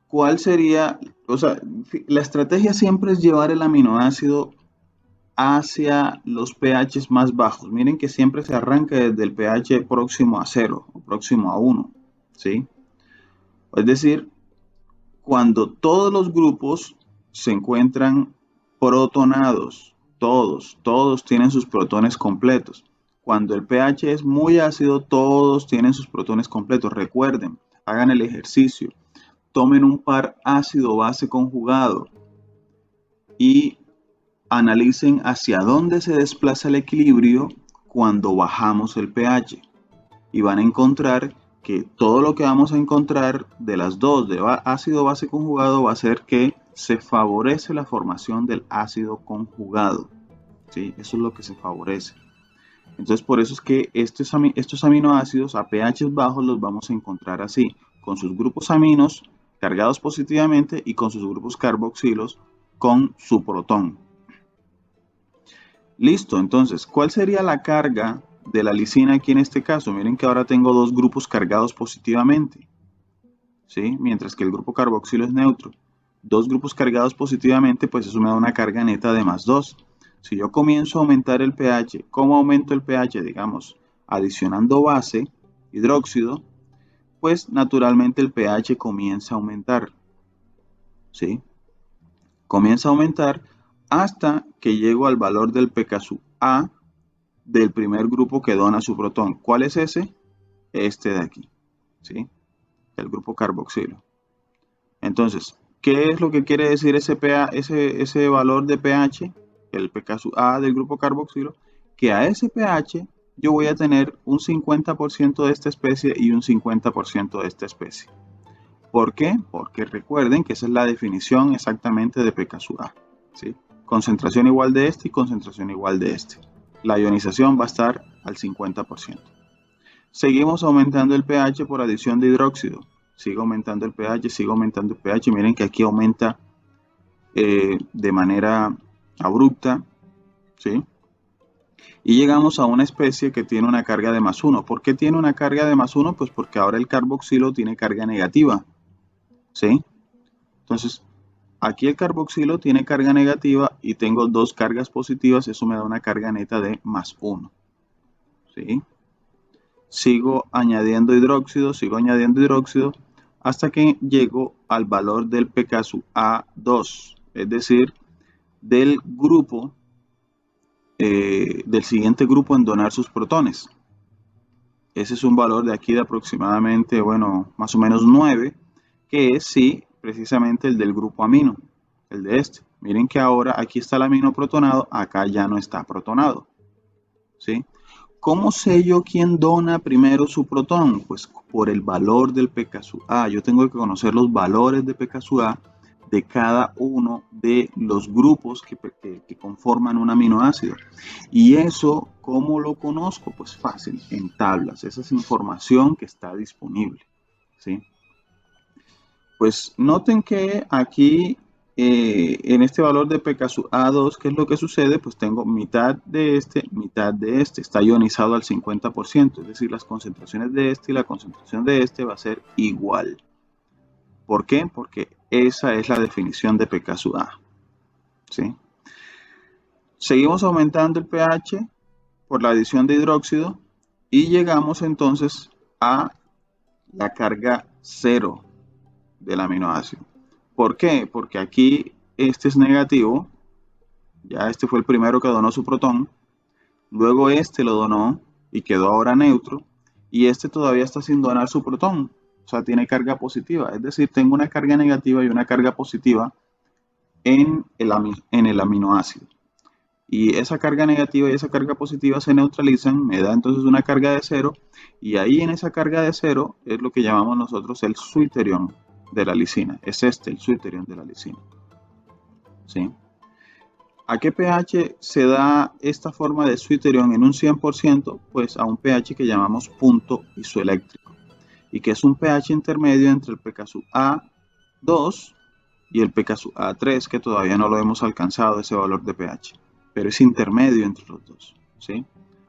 ¿cuál sería? O sea, la estrategia siempre es llevar el aminoácido hacia los pHs más bajos. Miren que siempre se arranca desde el pH próximo a 0 o próximo a 1, ¿sí? Es decir, cuando todos los grupos se encuentran protonados, todos tienen sus protones completos. Cuando el pH es muy ácido, todos tienen sus protones completos. Recuerden, hagan el ejercicio, tomen un par ácido-base conjugado y analicen hacia dónde se desplaza el equilibrio cuando bajamos el pH. Y van a encontrar que todo lo que vamos a encontrar de las dos de ácido base conjugado va a ser que se favorece la formación del ácido conjugado. ¿Sí? Eso es lo que se favorece. Entonces por eso es que estos aminoácidos a pH bajos los vamos a encontrar así, con sus grupos aminos cargados positivamente y con sus grupos carboxilos con su protón. Listo, entonces, ¿cuál sería la carga de la lisina aquí en este caso? Miren que ahora tengo dos grupos cargados positivamente, ¿sí? Mientras que el grupo carboxilo es neutro. Dos grupos cargados positivamente, pues eso me da una carga neta de +2. Si yo comienzo a aumentar el pH, ¿cómo aumento el pH? Digamos, adicionando base, hidróxido, pues naturalmente el pH comienza a aumentar, ¿sí? Comienza a aumentar hasta que llego al valor del pKa del primer grupo que dona su protón. ¿Cuál es ese? Este de aquí, ¿sí? El grupo carboxilo. Entonces, ¿qué es lo que quiere decir ese valor de pH? El pKa del grupo carboxilo, que a ese pH yo voy a tener un 50% de esta especie y un 50% de esta especie. ¿Por qué? Porque recuerden que esa es la definición exactamente de pKa, ¿sí? Concentración igual de este y concentración igual de este. La ionización va a estar al 50%. Seguimos aumentando el pH por adición de hidróxido. Sigue aumentando el pH, sigue aumentando el pH. Miren que aquí aumenta de manera abrupta, ¿sí? Y llegamos a una especie que tiene una carga de +1. ¿Por qué tiene una carga de +1? Pues porque ahora el carboxilo tiene carga negativa, ¿sí? Entonces, aquí el carboxilo tiene carga negativa y tengo dos cargas positivas. Eso me da una carga neta de +1, ¿sí? Sigo añadiendo hidróxido hasta que llego al valor del pKa2, es decir, del grupo, del siguiente grupo en donar sus protones. Ese es un valor de aquí de aproximadamente, bueno, más o menos 9, que es sí, precisamente el del grupo amino, el de este. Miren que ahora aquí está el amino protonado, acá ya no está protonado, ¿sí? ¿Cómo sé yo quién dona primero su protón? Pues por el valor del pKa. Yo tengo que conocer los valores de pKa de cada uno de los grupos que conforman un aminoácido. Y eso, ¿cómo lo conozco? Pues fácil, en tablas. Esa es información que está disponible, ¿sí? Pues noten que aquí en este valor de pK sub A2, ¿qué es lo que sucede? Pues tengo mitad de este, está ionizado al 50%, es decir, las concentraciones de este y la concentración de este va a ser igual. ¿Por qué? Porque esa es la definición de pK sub A, ¿sí? Seguimos aumentando el pH por la adición de hidróxido y llegamos entonces a la carga cero del aminoácido. ¿Por qué? Porque aquí este es negativo, ya este fue el primero que donó su protón, luego este lo donó y quedó ahora neutro, y este todavía está sin donar su protón, o sea, tiene carga positiva, es decir, tengo una carga negativa y una carga positiva en el aminoácido. Y esa carga negativa y esa carga positiva se neutralizan, me da entonces una carga de cero, y ahí en esa carga de cero es lo que llamamos nosotros el zwitterion de la lisina. Es este, el zwitterion de la lisina. ¿Sí? ¿A qué pH se da esta forma de zwitterion en un 100%? Pues a un pH que llamamos punto isoeléctrico, y que es un pH intermedio entre el pK sub A2 y el pK sub A3, que todavía no lo hemos alcanzado ese valor de pH, pero es intermedio entre los dos, ¿sí?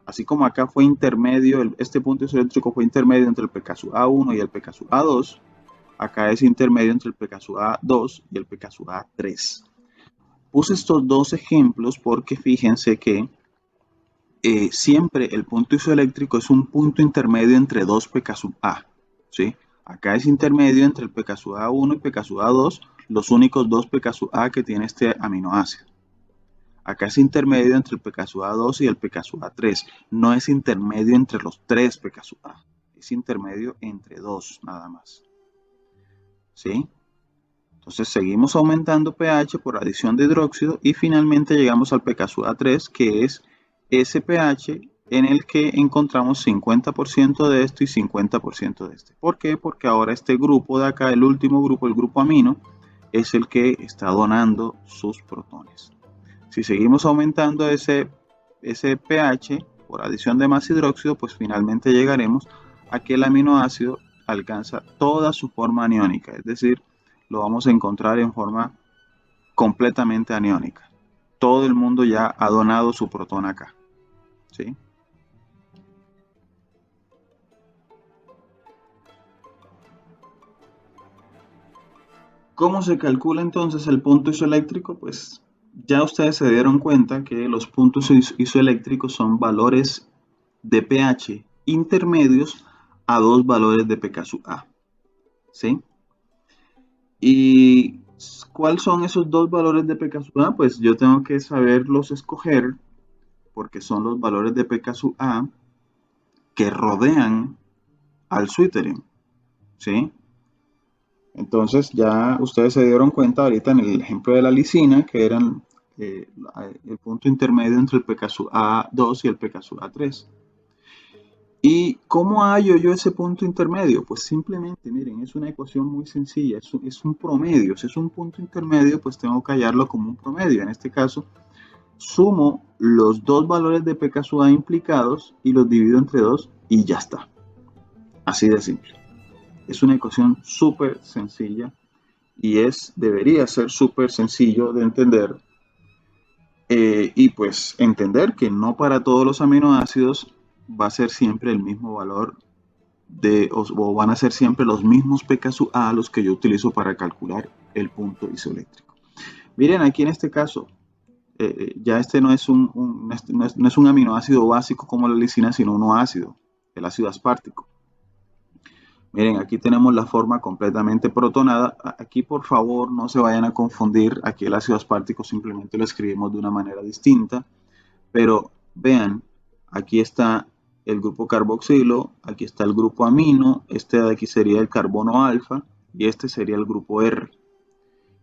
Así como acá fue intermedio, este punto isoeléctrico fue intermedio entre el pK sub A1 y el pK sub A2, acá es intermedio entre el pK sub A2 y el pK sub A3. Puse estos dos ejemplos porque fíjense que siempre el punto isoeléctrico es un punto intermedio entre dos pK sub A, ¿sí? Acá es intermedio entre el pK sub A1 y pK sub A2, los únicos dos pK sub A que tiene este aminoácido. Acá es intermedio entre el pK sub A2 y el pK sub A3, no es intermedio entre los tres pK sub A, es intermedio entre dos nada más, ¿sí? Entonces seguimos aumentando pH por adición de hidróxido y finalmente llegamos al pK sub A3, que es ese pH en el que encontramos 50% de esto y 50% de este. ¿Por qué? Porque ahora este grupo de acá, el último grupo, el grupo amino, es el que está donando sus protones. Si seguimos aumentando ese pH por adición de más hidróxido, pues finalmente llegaremos a que el aminoácido alcanza toda su forma aniónica, es decir, lo vamos a encontrar en forma completamente aniónica. Todo el mundo ya ha donado su protón acá, ¿sí? ¿Cómo se calcula entonces el punto isoeléctrico? Pues ya ustedes se dieron cuenta que los puntos isoeléctricos son valores de pH intermedios a dos valores de pK sub A, ¿sí? ¿Y cuáles son esos dos valores de pK sub A? Pues yo tengo que saberlos escoger porque son los valores de pK sub A que rodean al zwitterion, ¿sí? Entonces ya ustedes se dieron cuenta ahorita en el ejemplo de la lisina que eran el punto intermedio entre el pK sub A2 y el pK sub A3. ¿Y cómo hallo yo ese punto intermedio? Pues simplemente, miren, es una ecuación muy sencilla, es un promedio. Si es un punto intermedio, pues tengo que hallarlo como un promedio. En este caso, sumo los dos valores de pK sub A implicados y los divido entre dos y ya está. Así de simple. Es una ecuación súper sencilla y debería ser súper sencillo de entender. Y pues entender que no para todos los aminoácidos va a ser siempre el mismo valor o van a ser siempre los mismos pK sub A los que yo utilizo para calcular el punto isoeléctrico. Miren, aquí en este caso, ya este no es no es un aminoácido básico como la lisina, sino un ácido, el ácido aspartico. Miren, aquí tenemos la forma completamente protonada. Aquí, por favor, no se vayan a confundir. Aquí el ácido aspartico simplemente lo escribimos de una manera distinta. Pero vean, aquí está el grupo carboxilo, aquí está el grupo amino, este de aquí sería el carbono alfa y este sería el grupo R.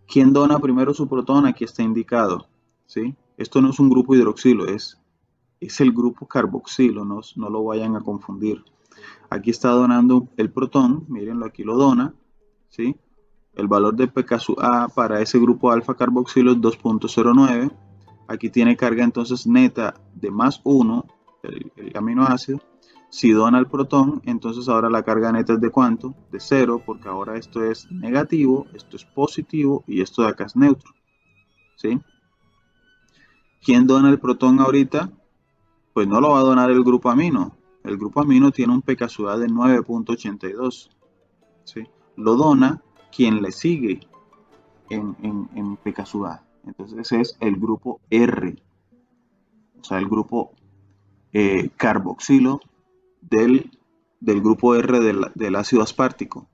¿Quién dona primero su protón? Aquí está indicado, ¿sí? Esto no es un grupo hidroxilo, es el grupo carboxilo, no lo vayan a confundir. Aquí está donando el protón, mírenlo, aquí lo dona, ¿sí? El valor de pK sub A para ese grupo alfa carboxilo es 2.09. Aquí tiene carga entonces neta de más 1, el aminoácido, Si dona el protón, entonces ahora la carga neta es de ¿cuánto? De 0, porque ahora esto es negativo, esto es positivo y esto de acá es neutro. ¿Sí? ¿Quién dona el protón ahorita? Pues no lo va a donar el grupo amino. El grupo amino tiene un pKa de 9.82. ¿Sí? Lo dona quien le sigue en pKa. Entonces ese es el grupo R, o sea, el grupo carboxilo del grupo R del ácido aspartico,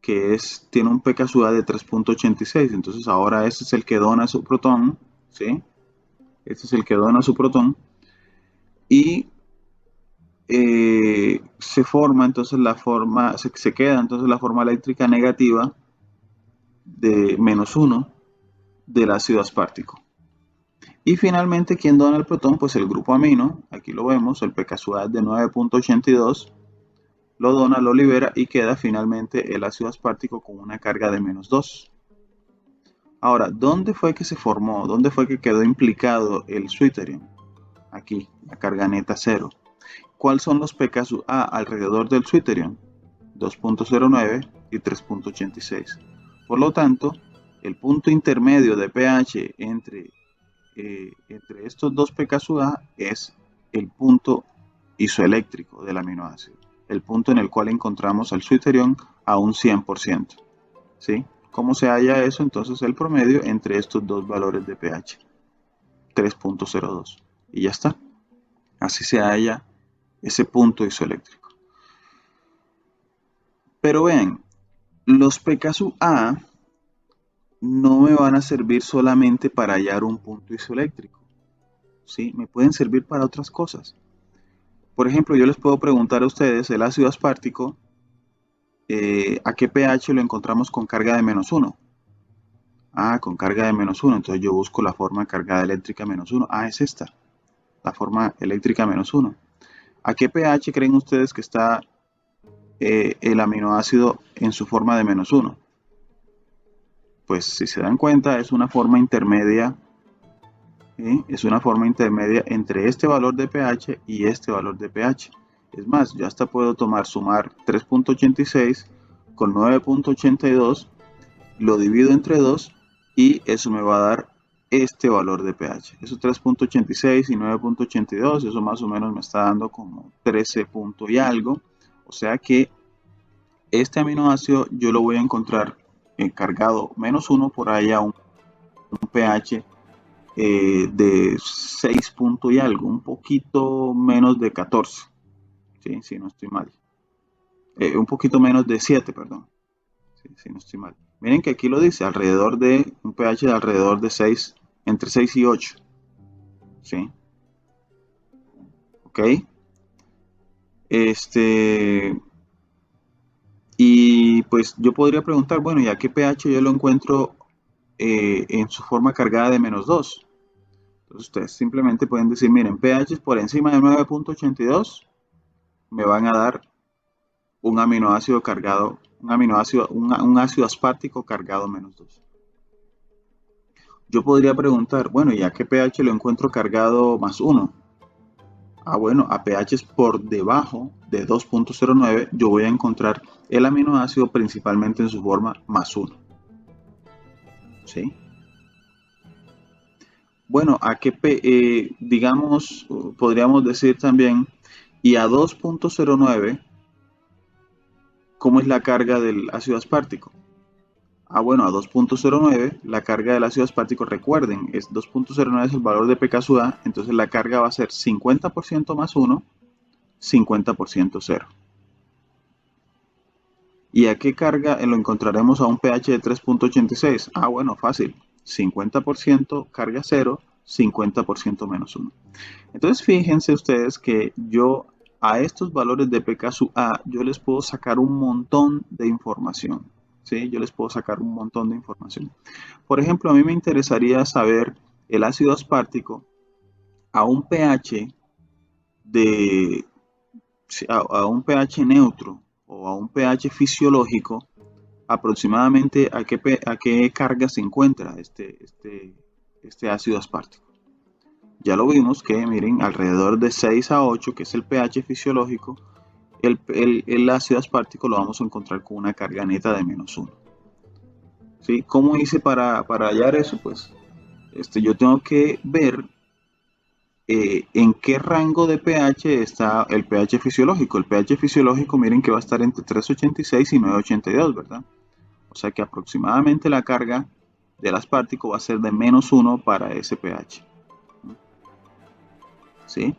que tiene un pKa de 3.86. Entonces ahora ese es el que dona su protón, ¿sí? Este es el que dona su protón y se forma entonces se queda entonces la forma eléctrica negativa de -1 del ácido aspartico. Y finalmente, ¿quién dona el protón? Pues el grupo amino, aquí lo vemos, el pKa de 9.82, lo dona, lo libera y queda finalmente el ácido aspartico con una carga de -2. Ahora, ¿dónde fue que se formó? ¿Dónde fue que quedó implicado el switterium? Aquí, la carga neta 0. ¿Cuáles son los pKa alrededor del switterium? 2.09 y 3.86. Por lo tanto, el punto intermedio de pH entre estos dos pKa es el punto isoeléctrico del aminoácido, el punto en el cual encontramos al switterium a un 100%. ¿Sí? ¿Cómo se halla eso? Entonces el promedio entre estos dos valores de pH, 3.02. Y ya está. Así se halla ese punto isoeléctrico. Pero vean, los pKa no me van a servir solamente para hallar un punto isoeléctrico. ¿Sí? Me pueden servir para otras cosas. Por ejemplo, yo les puedo preguntar a ustedes, el ácido aspartico, ¿a qué pH lo encontramos con carga de -1? Ah, con carga de -1. Entonces yo busco la forma cargada eléctrica -1. Ah, es esta, la forma eléctrica -1. ¿A qué pH creen ustedes que está el aminoácido en su forma de -1? Pues si se dan cuenta, es una forma intermedia. Es una forma intermedia entre este valor de pH y este valor de pH. Es más, yo hasta puedo sumar 3.86 con 9.82, lo divido entre 2 y eso me va a dar este valor de pH. Eso 3.86 y 9.82, eso más o menos me está dando como 13 punto y algo. O sea que este aminoácido yo lo voy a encontrar cargado -1 por allá un pH de 6 punto y algo, un poquito menos de 14, ¿sí? Si no estoy mal. Un poquito menos de 7, perdón, ¿sí? Si no estoy mal. Miren que aquí lo dice, alrededor de un pH de alrededor de 6, entre 6 y 8, ¿sí? ¿Ok? Y pues yo podría preguntar, bueno, ¿y a qué pH yo lo encuentro en su forma cargada de -2? Entonces ustedes simplemente pueden decir, miren, pH por encima de 9.82 me van a dar un aminoácido cargado, un ácido aspartico cargado -2. Yo podría preguntar, bueno, ¿y a qué pH lo encuentro cargado +1? Ah, bueno, a pHs por debajo de 2.09 yo voy a encontrar el aminoácido principalmente en su forma +1. ¿Sí? Bueno, digamos, podríamos decir también, y a 2.09, ¿cómo es la carga del ácido aspartico? Ah, bueno, a 2.09 la carga del ácido aspartico, recuerden, 2.09 es el valor de pKa, entonces la carga va a ser 50% +1, 50% 0. ¿Y a qué carga lo encontraremos a un pH de 3.86? Ah, bueno, fácil, 50% carga 0, 50% -1. Entonces fíjense ustedes que yo a estos valores de pKa yo les puedo sacar un montón de información. ¿Sí? Yo les puedo sacar un montón de información. Por ejemplo, a mí me interesaría saber el ácido aspartico a un pH de a un pH neutro o a un pH fisiológico, aproximadamente a qué carga se encuentra este ácido aspartico. ya lo vimos que, miren, alrededor de 6 a 8, que es el pH fisiológico, el ácido aspartico lo vamos a encontrar con una carga neta de -1. ¿Sí? ¿Cómo hice para hallar eso? Pues yo tengo que ver en qué rango de pH está el pH fisiológico. El pH fisiológico, miren que va a estar entre 3,86 y 9,82, ¿verdad? O sea que aproximadamente la carga del aspartico va a ser de -1 para ese pH. ¿Sí?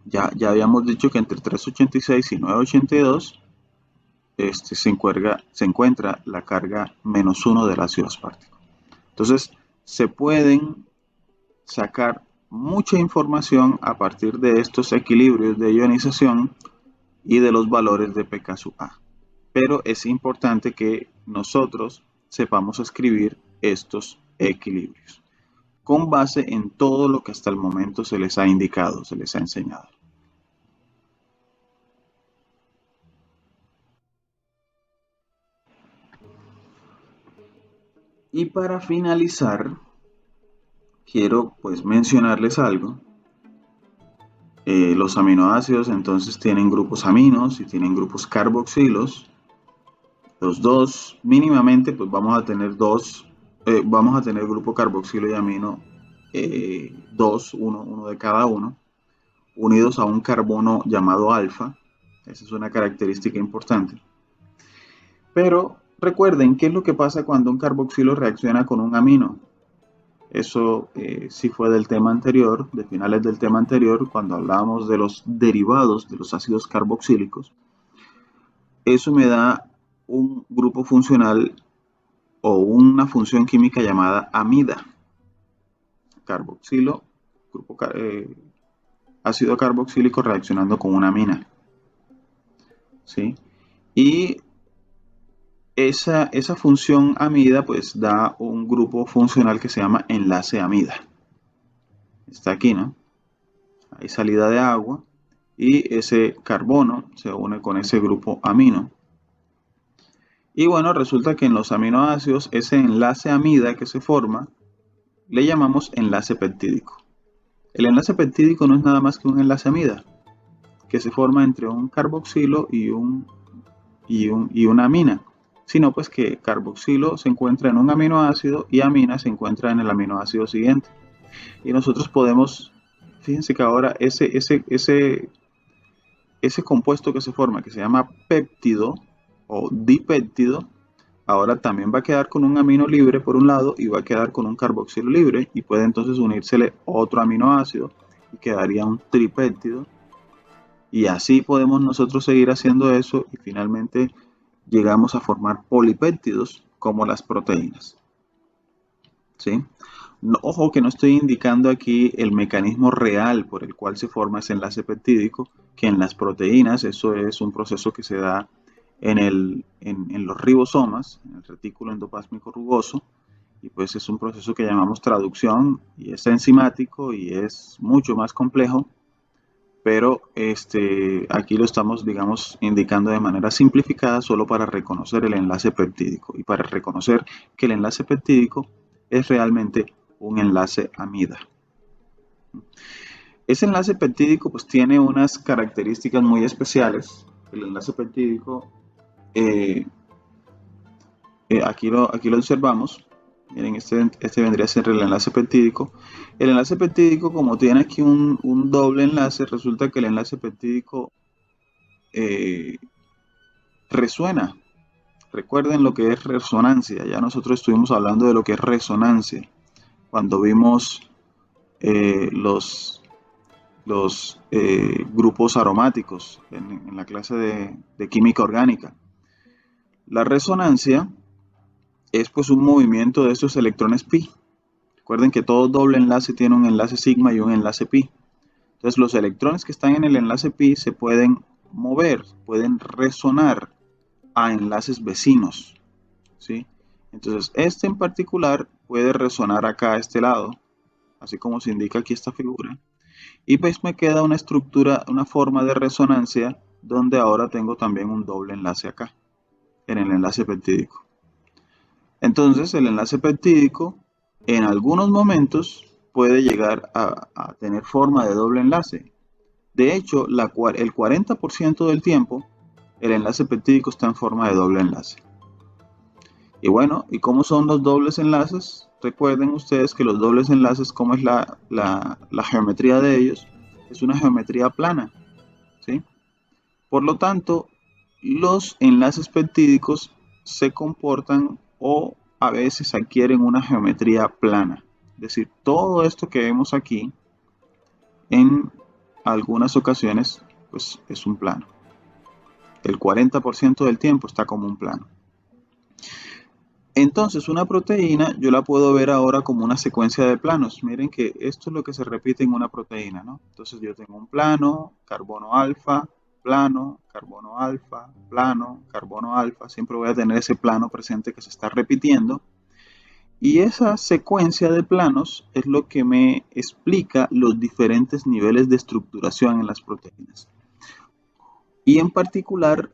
Ya habíamos dicho que entre 3,86 y 9,82 se encuentra la carga -1 del ácido aspartico. Entonces, se pueden sacar mucha información a partir de estos equilibrios de ionización y de los valores de pK sub A. Pero es importante que nosotros sepamos escribir estos equilibrios con base en todo lo que hasta el momento se les ha indicado, se les ha enseñado. Y para finalizar, quiero pues mencionarles algo. Los aminoácidos entonces tienen grupos aminos y tienen grupos carboxilos. Los dos, mínimamente, pues vamos a tener grupo carboxilo y amino, dos, uno de cada uno, unidos a un carbono llamado alfa. Esa es una característica importante. Pero recuerden, ¿qué es lo que pasa cuando un carboxilo reacciona con un amino? Eso sí fue del tema anterior, de finales del tema anterior, cuando hablábamos de los derivados de los ácidos carboxílicos. Eso me da un grupo funcional o una función química llamada amida. Carboxilo, grupo, ácido carboxílico reaccionando con una amina. ¿Sí? Y esa función amida pues da un grupo funcional que se llama enlace amida. Está aquí, ¿no? Hay salida de agua y ese carbono se une con ese grupo amino. Y bueno, resulta que en los aminoácidos ese enlace amida que se forma le llamamos enlace peptídico. El enlace peptídico no es nada más que un enlace amida que se forma entre un carboxilo y una amina, sino pues que carboxilo se encuentra en un aminoácido y amina se encuentra en el aminoácido siguiente. Y nosotros podemos, fíjense que ahora ese compuesto que se forma, que se llama péptido o dipéptido, ahora también va a quedar con un amino libre por un lado y va a quedar con un carboxilo libre y puede entonces unírsele otro aminoácido y quedaría un tripéptido. Y así podemos nosotros seguir haciendo eso y finalmente llegamos a formar polipéptidos como las proteínas. ¿Sí? No, ojo que no estoy indicando aquí el mecanismo real por el cual se forma ese enlace peptídico, que en las proteínas eso es un proceso que se da en los ribosomas, en el retículo endoplásmico rugoso, y pues es un proceso que llamamos traducción y es enzimático y es mucho más complejo, pero aquí lo estamos, digamos, indicando de manera simplificada solo para reconocer el enlace peptídico y para reconocer que el enlace peptídico es realmente un enlace amida. Ese enlace peptídico pues tiene unas características muy especiales. El enlace peptídico, eh, aquí lo observamos. Miren, este vendría a ser el enlace peptídico. El enlace peptídico, como tiene aquí un doble enlace, resulta que el enlace peptídico resuena. Recuerden lo que es resonancia. Ya nosotros estuvimos hablando de lo que es resonancia cuando vimos los grupos aromáticos en la clase de química orgánica. La resonancia es pues un movimiento de estos electrones pi. Recuerden que todo doble enlace tiene un enlace sigma y un enlace pi. Entonces los electrones que están en el enlace pi se pueden mover, pueden resonar a enlaces vecinos, ¿sí? Entonces este en particular puede resonar acá a este lado, así como se indica aquí esta figura. Y pues me queda una estructura, una forma de resonancia donde ahora tengo también un doble enlace acá, en el enlace peptídico. Entonces el enlace peptídico en algunos momentos puede llegar a tener forma de doble enlace. De hecho, el 40% del tiempo el enlace peptídico está en forma de doble enlace. Y bueno, ¿y cómo son los dobles enlaces? Recuerden ustedes que los dobles enlaces, ¿cómo es la geometría de ellos? Es una geometría plana, ¿sí? Por lo tanto, los enlaces peptídicos se comportan o a veces adquieren una geometría plana. Es decir, todo esto que vemos aquí, en algunas ocasiones, pues es un plano. El 40% del tiempo está como un plano. Entonces, una proteína yo la puedo ver ahora como una secuencia de planos. Miren que esto es lo que se repite en una proteína, ¿no? Entonces yo tengo un plano, carbono alfa, plano, carbono alfa, plano, carbono alfa. Siempre voy a tener ese plano presente que se está repitiendo. Y esa secuencia de planos es lo que me explica los diferentes niveles de estructuración en las proteínas. Y en particular,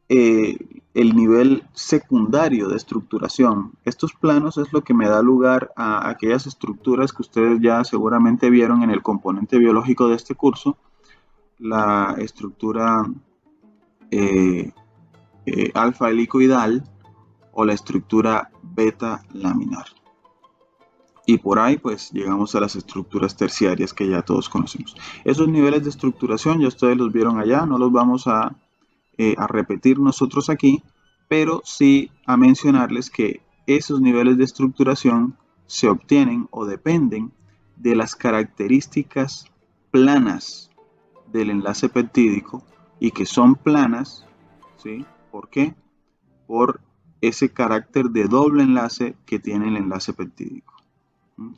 el nivel secundario de estructuración. Estos planos es lo que me da lugar a aquellas estructuras que ustedes ya seguramente vieron en el componente biológico de este curso, la estructura eh, alfa helicoidal o la estructura beta laminar. Y por ahí pues llegamos a las estructuras terciarias que ya todos conocemos. Esos niveles de estructuración ya ustedes los vieron allá, no los vamos a repetir nosotros aquí, pero sí a mencionarles que esos niveles de estructuración se obtienen o dependen de las características planas del enlace peptídico y que son planas, ¿sí? ¿Por qué? Por ese carácter de doble enlace que tiene el enlace peptídico.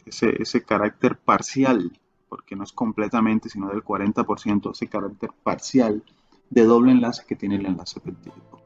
Ese carácter parcial, porque no es completamente, sino del 40%, ese carácter parcial de doble enlace que tiene el enlace peptídico.